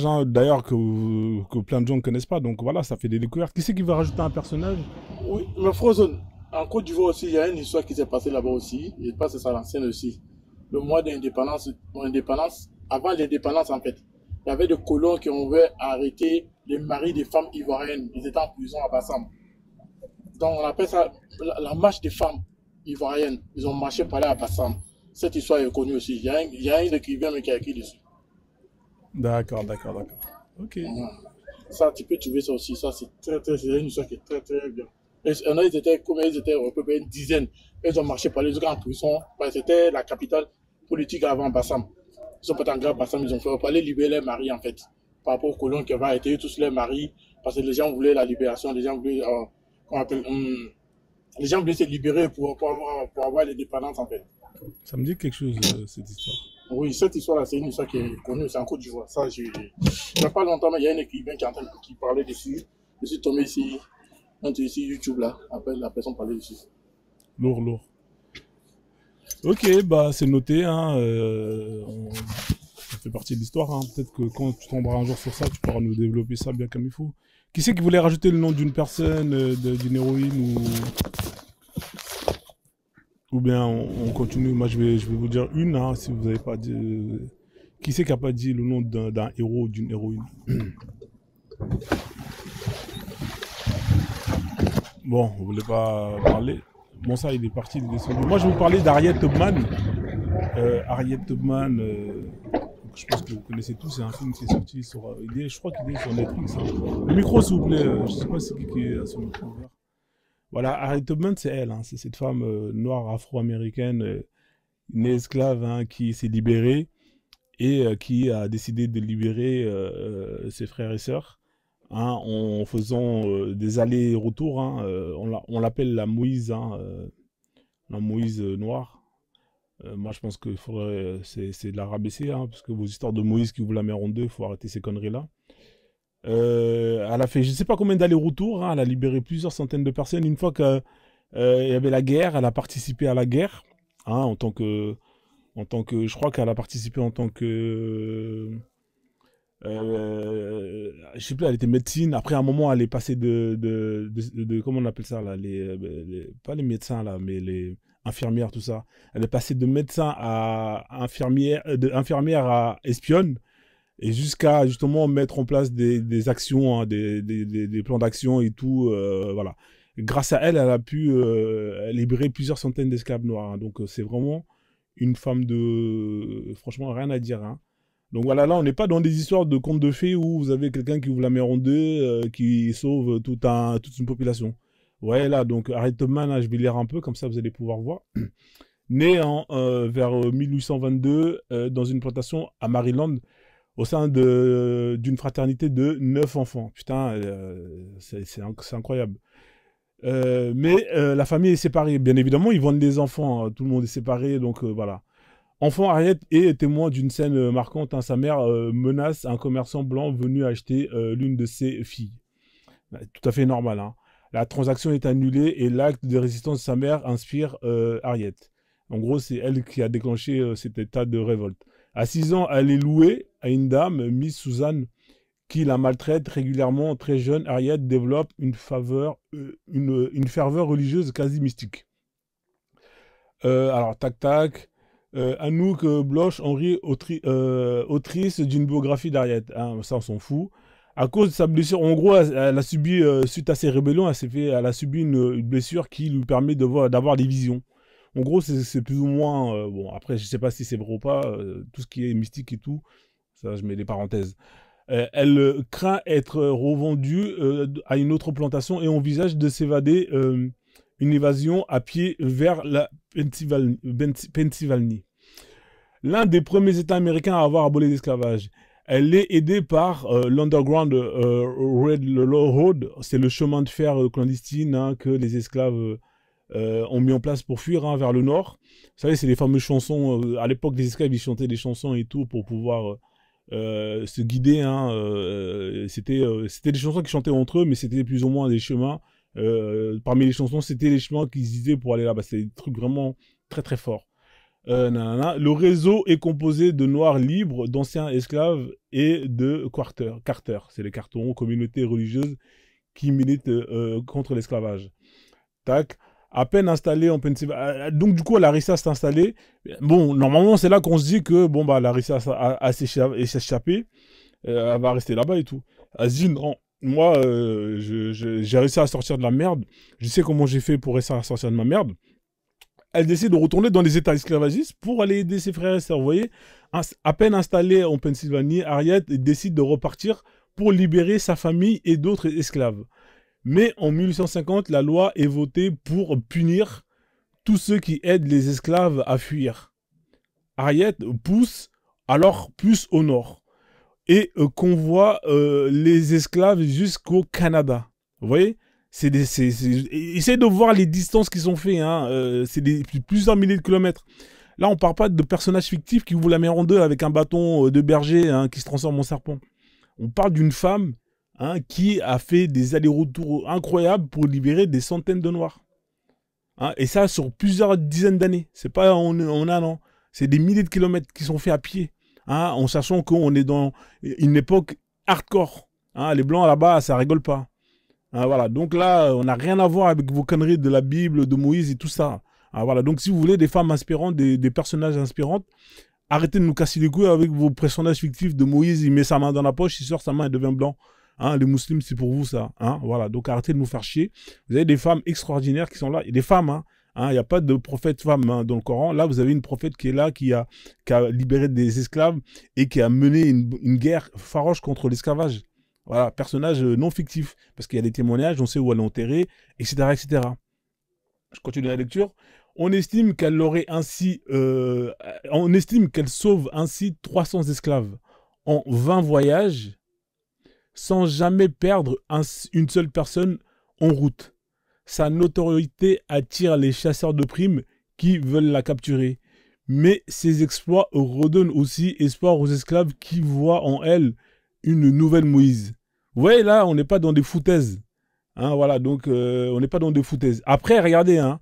hein, d'ailleurs que plein de gens ne connaissent pas, donc voilà, ça fait des découvertes. Qui c'est qui va rajouter un personnage? Oui, mais Frozen, en Côte d'Ivoire aussi, il y a une histoire qui s'est passée là-bas aussi, et pas c'est ça l'ancienne aussi. Le mois d'indépendance, avant l'indépendance en fait, il y avait des colons qui ont voulu arrêter les maris des femmes ivoiriennes, ils étaient en prison à Bassam. Donc on appelle ça la marche des femmes ivoiriennes, ils ont marché par là à Bassam. Cette histoire est connue aussi. Il y a un écrivain qui a écrit dessus. D'accord. Ok. Ça, tu peux trouver ça aussi. Ça, c'est une histoire qui est très, très bien. Et ils étaient à peu près une dizaine. Ils ont marché par les autres en prison. C'était la capitale politique avant Bassam. Ils sont pas en grave Bassam. Ils ont fait parler libérer les maris, en fait. Par rapport aux colons qui avaient arrêté tous les maris. Parce que les gens voulaient la libération. Les gens voulaient, les gens voulaient se libérer pour avoir l'indépendance, en fait. Ça me dit quelque chose, cette histoire. Oui, cette histoire-là, c'est une histoire qui est connue, c'est en Côte d'Ivoire. Ça, il n'y a pas longtemps, mais il y a un écrivain qui parlait dessus. Je suis tombé ici, ici YouTube, là. Après, la personne parlait dessus. Lourd. Ok, bah, c'est noté, hein. Ça fait partie de l'histoire, hein. Peut-être que quand tu tomberas un jour sur ça, tu pourras nous développer ça bien comme il faut. Qui c'est qui voulait rajouter le nom d'une personne, d'une héroïne ou bien on continue? Moi, je vais vous dire une, hein, si vous n'avez pas dit. Qui c'est qui n'a pas dit le nom d'un héros ou d'une héroïne? Bon, vous voulez pas parler. Bon, ça, il est parti, il est descendu. Moi, je vais vous parler d'Harriet Tubman. Harriet Tubman, je pense que vous connaissez tous, c'est un film qui est sorti sur... je crois qu'il est sur Netflix. Hein. Le micro, s'il vous plaît, je sais pas si c'est qui est à son micro ouvert. Voilà, Harriet Tubman, c'est elle, hein, c'est cette femme noire afro-américaine, une esclave hein, qui s'est libérée et qui a décidé de libérer ses frères et sœurs hein, en faisant des allers-retours. Hein, on l'appelle la Moïse, hein, la Moïse noire. Moi, je pense que c'est de la rabaisser, hein, parce que vos histoires de Moïse qui ouvre la mer en deux, il faut arrêter ces conneries-là. Elle a fait je ne sais pas combien d'allers-retours, hein, elle a libéré plusieurs centaines de personnes. Une fois qu'il y avait la guerre, elle a participé à la guerre, hein, en tant que, je crois qu'elle a participé en tant que, je sais plus, elle était médecine. Après, à un moment, elle est passée comment on appelle ça là, pas les médecins là, mais les infirmières, tout ça. Elle est passée de médecin à infirmière, infirmière à espionne. Et jusqu'à justement mettre en place des actions, hein, des plans d'action et tout, voilà. Grâce à elle, elle a pu libérer plusieurs centaines d'esclaves noirs. Hein. Donc c'est vraiment une femme de... Franchement, rien à dire. Hein. Donc voilà, là, on n'est pas dans des histoires de contes de fées où vous avez quelqu'un qui ouvre la mer en deux, qui sauve toute une population. Ouais, là, donc Harriet Tubman, là, je vais lire un peu, comme ça vous allez pouvoir voir. Née vers 1822 dans une plantation à Maryland, au sein d'une fraternité de 9 enfants. Putain, c'est incroyable. Mais la famille est séparée. Bien évidemment, ils vendent des enfants. Hein. Tout le monde est séparé, donc voilà. Enfant, Harriet est témoin d'une scène marquante. Hein. Sa mère menace un commerçant blanc venu acheter l'une de ses filles. Tout à fait normal. Hein. La transaction est annulée et l'acte de résistance de sa mère inspire Harriet. En gros, c'est elle qui a déclenché cet état de révolte. À 6 ans, elle est louée à une dame, Miss Suzanne, qui la maltraite régulièrement. Très jeune, Harriet développe une ferveur religieuse quasi mystique. Alors, tac. Anouk Bloch-Henry, autrice d'une biographie d'Harriet. Hein, ça, on s'en fout. À cause de sa blessure, en gros, elle a subi, suite à ses rébellions, elle a subi une blessure qui lui permet d'avoir des visions. En gros, c'est plus ou moins... bon, après, je ne sais pas si c'est vrai ou pas. Tout ce qui est mystique et tout, ça, je mets des parenthèses. Elle craint être revendue à une autre plantation et envisage de s'évader, une évasion à pied vers la Pennsylvanie. L'un des premiers États américains à avoir aboli l'esclavage. Elle est aidée par l'Underground Railroad. C'est le chemin de fer clandestine hein, que les esclaves... ont mis en place pour fuir hein, vers le nord. Vous savez, c'est les fameuses chansons. À l'époque, les esclaves, ils chantaient des chansons et tout pour pouvoir se guider. Hein, c'était des chansons qui chantaient entre eux, mais c'était plus ou moins des chemins. Parmi les chansons, c'était les chemins qu'ils disaient pour aller là-bas. C'était des trucs vraiment très très forts. Le réseau est composé de noirs libres, d'anciens esclaves et de Carter. C'est les cartons, communautés religieuses qui militent contre l'esclavage. Tac. À peine installée en Pennsylvanie. Donc, du coup, la RISA s'est installée. Bon, normalement, c'est là qu'on se dit que, bon, bah, la RISA a s'échappé. Elle va rester là-bas et tout. Elle se dit, non, moi, j'ai réussi à sortir de la merde. Je sais comment j'ai fait pour réussir à sortir de ma merde. Elle décide de retourner dans les États esclavagistes pour aller aider ses frères et sœurs. Vous voyez, à peine installée en Pennsylvanie, Harriet décide de repartir pour libérer sa famille et d'autres esclaves. Mais en 1850, la loi est votée pour punir tous ceux qui aident les esclaves à fuir. Harriet pousse alors plus au nord et convoie les esclaves jusqu'au Canada. Vous voyez, essayez de voir les distances qui sont faites. Hein. C'est plusieurs milliers de kilomètres. Là, on ne parle pas de personnages fictifs qui ouvrent la mer en deux avec un bâton de berger hein, qui se transforme en serpent. On parle d'une femme hein, qui a fait des allers-retours incroyables pour libérer des centaines de Noirs. Hein, et ça sur plusieurs dizaines d'années. C'est pas en un an. C'est des milliers de kilomètres qui sont faits à pied. Hein, en sachant qu'on est dans une époque hardcore. Hein, les Blancs là-bas, ça rigole pas. Hein, voilà. Donc là, on n'a rien à voir avec vos conneries de la Bible, de Moïse et tout ça. Hein, voilà. Donc si vous voulez des femmes inspirantes, des personnages inspirants, arrêtez de nous casser les couilles avec vos personnages fictifs de Moïse. Il met sa main dans la poche, il sort sa main et devient blanc. Hein, les musulmans, c'est pour vous ça. Hein, voilà, donc arrêtez de nous faire chier. Vous avez des femmes extraordinaires qui sont là, et des femmes, hein. Il n'y a pas de prophète femme hein, dans le Coran. Là, vous avez une prophète qui est là, qui a libéré des esclaves et qui a mené une guerre farouche contre l'esclavage. Voilà, personnage non fictif, parce qu'il y a des témoignages, on sait où elle est enterrée, etc., etc. Je continue la lecture. On estime qu'elle sauve ainsi 300 esclaves en 20 voyages, sans jamais perdre une seule personne en route. Sa notoriété attire les chasseurs de primes qui veulent la capturer. Mais ses exploits redonnent aussi espoir aux esclaves qui voient en elle une nouvelle Moïse. Vous voyez là, on n'est pas dans des foutaises. Hein, voilà, donc on n'est pas dans des foutaises. Après, regardez, hein,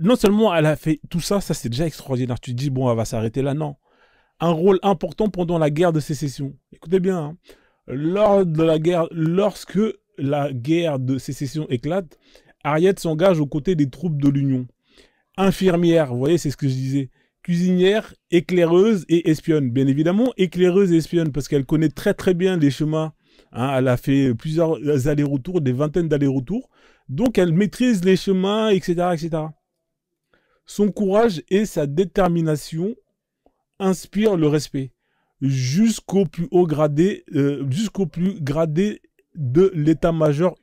non seulement elle a fait tout ça, ça c'est déjà extraordinaire. Tu te dis, bon, elle va s'arrêter là. Non. Un rôle important pendant la guerre de sécession. Écoutez bien, hein, lorsque la guerre de sécession éclate, Harriet s'engage aux côtés des troupes de l'Union. Infirmière, vous voyez, c'est ce que je disais. Cuisinière, éclaireuse et espionne. Bien évidemment, éclaireuse et espionne, parce qu'elle connaît très très bien les chemins. Hein, elle a fait plusieurs allers-retours, des vingtaines d'allers-retours. Donc, elle maîtrise les chemins, etc., etc. Son courage et sa détermination inspirent le respect jusqu'au plus haut gradé, de l'état-major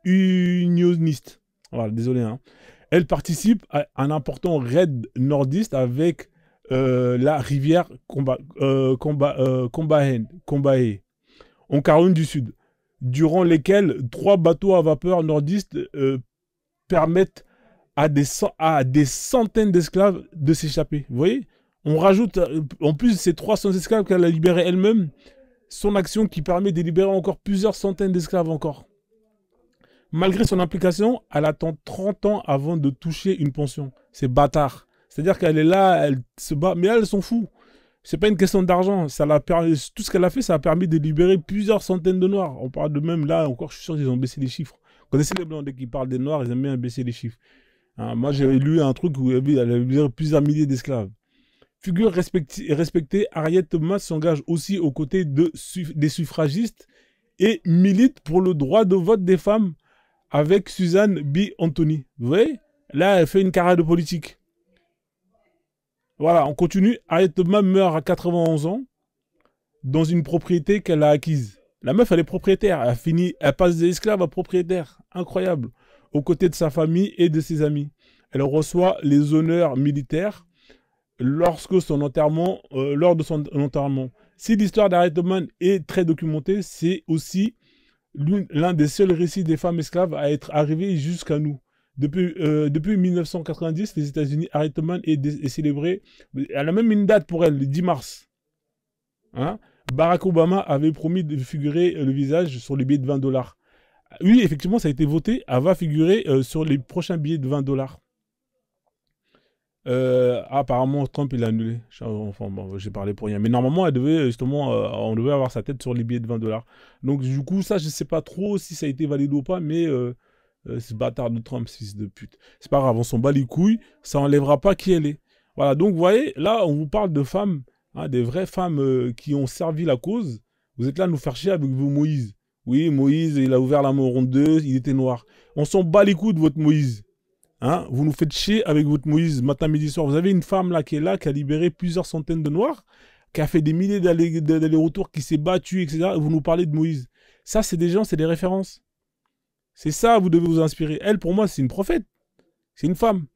unioniste. Voilà, désolé. Hein. Elle participe à un important raid nordiste avec la rivière Combahee, en Caroline du Sud, durant lesquels 3 bateaux à vapeur nordistes permettent à des centaines d'esclaves de s'échapper. Vous voyez? On rajoute, en plus de ces 300 esclaves qu'elle a libérés elle-même, son action qui permet de libérer encore plusieurs centaines d'esclaves encore. Malgré son implication, elle attend 30 ans avant de toucher une pension. C'est bâtard. C'est-à-dire qu'elle est là, elle se bat, mais elle s'en fout. C'est pas une question d'argent. Tout ce qu'elle a fait, ça a permis de libérer plusieurs centaines de Noirs. On parle de même là, encore, je suis sûr qu'ils ont baissé les chiffres. Vous connaissez les Blancs, dès qu'ils parlent des Noirs, ils aiment bien baisser les chiffres. Hein, moi, j'ai lu un truc où elle a libéré plusieurs milliers d'esclaves. Figure respectée, Harriet Tubman s'engage aussi aux côtés des suffragistes et milite pour le droit de vote des femmes avec Suzanne B. Anthony. Vous voyez? Là, elle fait une carrière de politique. Voilà, on continue. Harriet Tubman meurt à 91 ans dans une propriété qu'elle a acquise. La meuf, elle est propriétaire. Elle passe d'esclave à propriétaire. Incroyable. Aux côtés de sa famille et de ses amis. Elle reçoit les honneurs militaires lors de son enterrement. Si l'histoire d'Harriet Tubman est très documentée, c'est aussi l'un des seuls récits des femmes esclaves à être arrivé jusqu'à nous. Depuis 1990, les États-Unis, Harriet Tubman est célébrée. Elle a même une date pour elle, le 10 mars. Hein? Barack Obama avait promis de figurer le visage sur les billets de $20. Oui, effectivement, ça a été voté. Elle va figurer sur les prochains billets de $20. Apparemment, Trump, il a annulé. Enfin, bon, j'ai parlé pour rien. Mais normalement, elle devait, justement, on devait avoir sa tête sur les billets de $20. Donc, du coup, ça, je ne sais pas trop si ça a été validé ou pas, mais ce bâtard de Trump, fils de pute. C'est pas grave, on s'en bat les couilles, ça enlèvera pas qui elle est. Voilà, donc, vous voyez, là, on vous parle de femmes, hein, des vraies femmes qui ont servi la cause. Vous êtes là à nous faire chier avec vos Moïse. Oui, Moïse, il a ouvert la mer en deux, il était noir. On s'en bat les couilles de votre Moïse. Hein, vous nous faites chier avec votre Moïse matin, midi, soir. Vous avez une femme là qui est là, qui a libéré plusieurs centaines de Noirs, qui a fait des milliers d'allers-retours, qui s'est battue, etc. Et vous nous parlez de Moïse. Ça, c'est des gens, c'est des références. C'est ça, vous devez vous inspirer. Elle, pour moi, c'est une prophète. C'est une femme.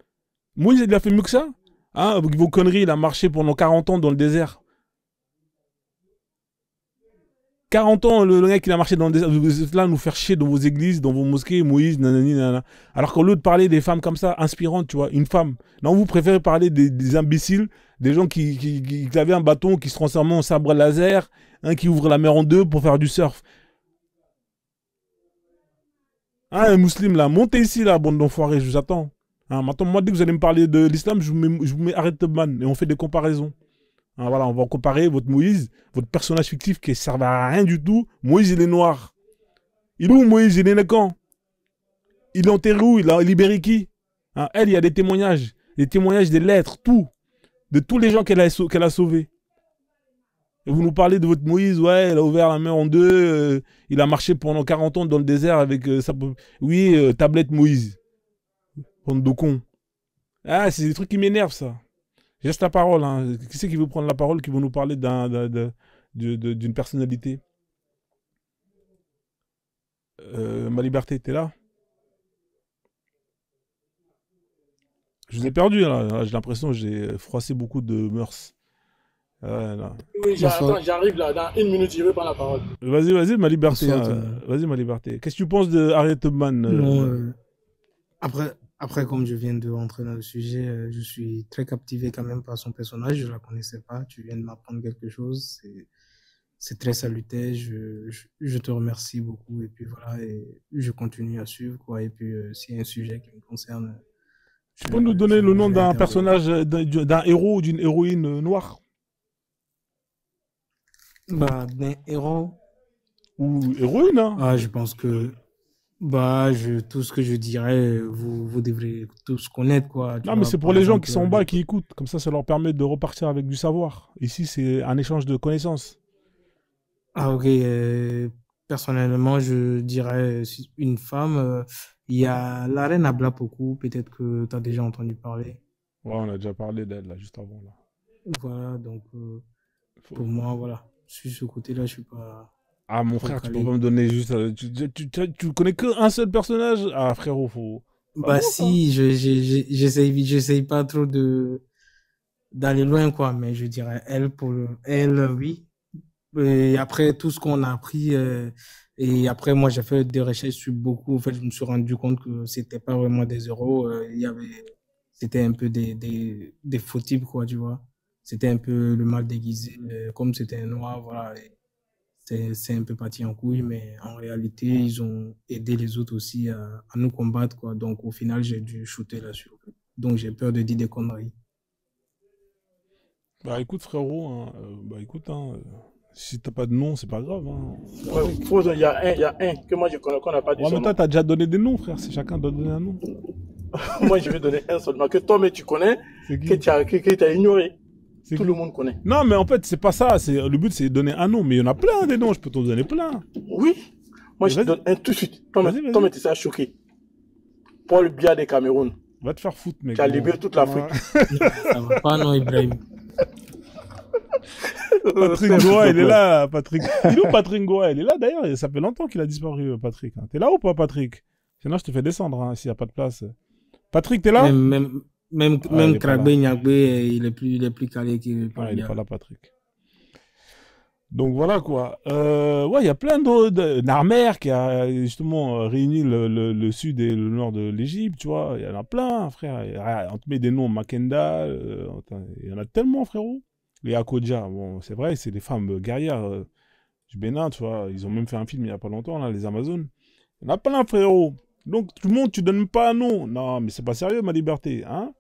Moïse, il a fait mieux que ça. Hein, avec vos conneries, il a marché pendant 40 ans dans le désert. 40 ans, le mec, il a marché dans le désert. Vous êtes là à nous faire chier dans vos églises, dans vos mosquées, Moïse, nanani, nanana. Alors qu'au lieu de parler des femmes comme ça, inspirantes, tu vois, une femme. Non, vous préférez parler des imbéciles, des gens qui avaient un bâton, qui se transforment en sabre laser, hein, qui ouvrent la mer en deux pour faire du surf. Ah, un musulman là, montez ici là, bande d'enfoirés, je vous attends. Hein, maintenant, moi, dès que vous allez me parler de l'islam, je vous mets Harriet Tubman et on fait des comparaisons. Hein, voilà, on va comparer votre Moïse, votre personnage fictif qui ne servait à rien du tout. Moïse, il est noir. Il est où Moïse? Il est né quand? Il est enterré où? Il a libéré qui? Hein, elle, il y a des témoignages, des lettres, tout. De tous les gens qu'elle a sauvés. Et vous nous parlez de votre Moïse, ouais, il a ouvert la mer en deux, il a marché pendant 40 ans dans le désert avec sa... Oui, tablette Moïse. Bande de cons. Ah, c'est des trucs qui m'énervent, ça. Je laisse la parole, hein. Qui c'est qui veut prendre la parole, qui veut nous parler d'une personnalité? Ma liberté, t'es là? Je vous ai perdu, là. J'ai l'impression que j'ai froissé beaucoup de mœurs. Là. Oui, j'arrive là, dans 1 minute, je vais prendre la parole. Vas-y, ma liberté. Bonsoir, Vas-y, ma liberté. Qu'est-ce que tu penses de Harriet Tubman Non, après, comme je viens de rentrer dans le sujet, je suis très captivé quand même par son personnage. Je la connaissais pas. Tu viens de m'apprendre quelque chose. C'est très salutaire. Je te remercie beaucoup. Et puis voilà, et je continue à suivre, quoi. Et puis, s'il y a un sujet qui me concerne, Tu peux nous donner le nom je vais d'un intervenir. personnage, d'un héros ou d'une héroïne noire? Bah, d'un héros. Ou héroïne, hein? Ah, je pense que tout ce que je dirais, vous devrez tous connaître, quoi. Tu Non, mais vois, c'est pour par les gens exemple, qui sont en bas et qui écoutent. Comme ça leur permet de repartir avec du savoir. Ici, c'est un échange de connaissances. Ah, ok. Personnellement, je dirais une femme. Il y a la reine Ablapoku, peut-être que tu as déjà entendu parler. Ouais, on a déjà parlé d'elle, là, juste avant, là. Voilà, donc Faut- pour moi, voilà. Sur ce côté-là, je suis pas Ah, mon trop frère, tu peux calé. pas me donner juste... tu connais qu'un seul personnage? Ah, frérot, faut... Bah bon, ça. si, j'essaye pas trop d'aller loin, quoi, mais je dirais elle, oui. Et après, tout ce qu'on a appris, et après, moi, j'ai fait des recherches sur beaucoup. En fait, je me suis rendu compte que c'était pas vraiment des euros. C'était un peu des faux types, quoi, tu vois. C'était un peu le mal déguisé. Comme c'était un noir, voilà. Et c'est un peu parti en couille, mais en réalité, ils ont aidé les autres aussi à nous combattre, quoi. Donc, au final, j'ai dû shooter là-dessus. Donc, j'ai peur de dire des conneries. Bah, écoute, frérot, hein, écoute, hein, si t'as pas de nom, c'est pas grave, hein. Ouais, il y a un que moi je connais, qu'on n'a pas dit Ouais, son mais toi, nom. t'as déjà donné des noms, frère. C'est chacun doit donner un nom. Moi, je vais donner un seulement, que toi, mais tu connais, C'est que qui? tu as ignoré. C'est Tout qui? le monde connaît. Non, mais en fait, c'est pas ça. Le but, c'est de donner un nom. Mais il y en a plein, des noms. Je peux t'en donner plein. Oui, moi, je te Vas-y. donne un tout de suite. Toi, Vas-y. mais tu seras choqué. Paul Biya de Cameroun, Va te faire foutre, mec. qui a Bon. libéré toute l'Afrique. Ça va pas, non, Ibrahim? Patrick Ngoa, il est là, Patrick. Il est où, Patrick Ngoa? Il est là, d'ailleurs. Ça fait longtemps qu'il a disparu, Patrick. Hein. T'es là ou pas, Patrick? Sinon, je te fais descendre, hein, s'il n'y a pas de place. Patrick, t'es là? Même il est pas Kragbe là. Nyagbe, il est plus calé que Paul Ouais, il est Biya. pas là, Patrick. Donc voilà quoi. Ouais, il y a plein d'autres. Narmer qui a justement réuni le sud et le nord de l'Égypte, tu vois. Il y en a plein, frère. On te met des noms, Makenda. Il y en a tellement, frérot. Les Akodja, bon, c'est vrai, c'est des femmes guerrières du Bénin, tu vois. Ils ont même fait un film il y a pas longtemps, là, les Amazones. Il y en a plein, frérot. Donc tout le monde, tu donnes pas un nom. Non, mais c'est pas sérieux, ma liberté, hein.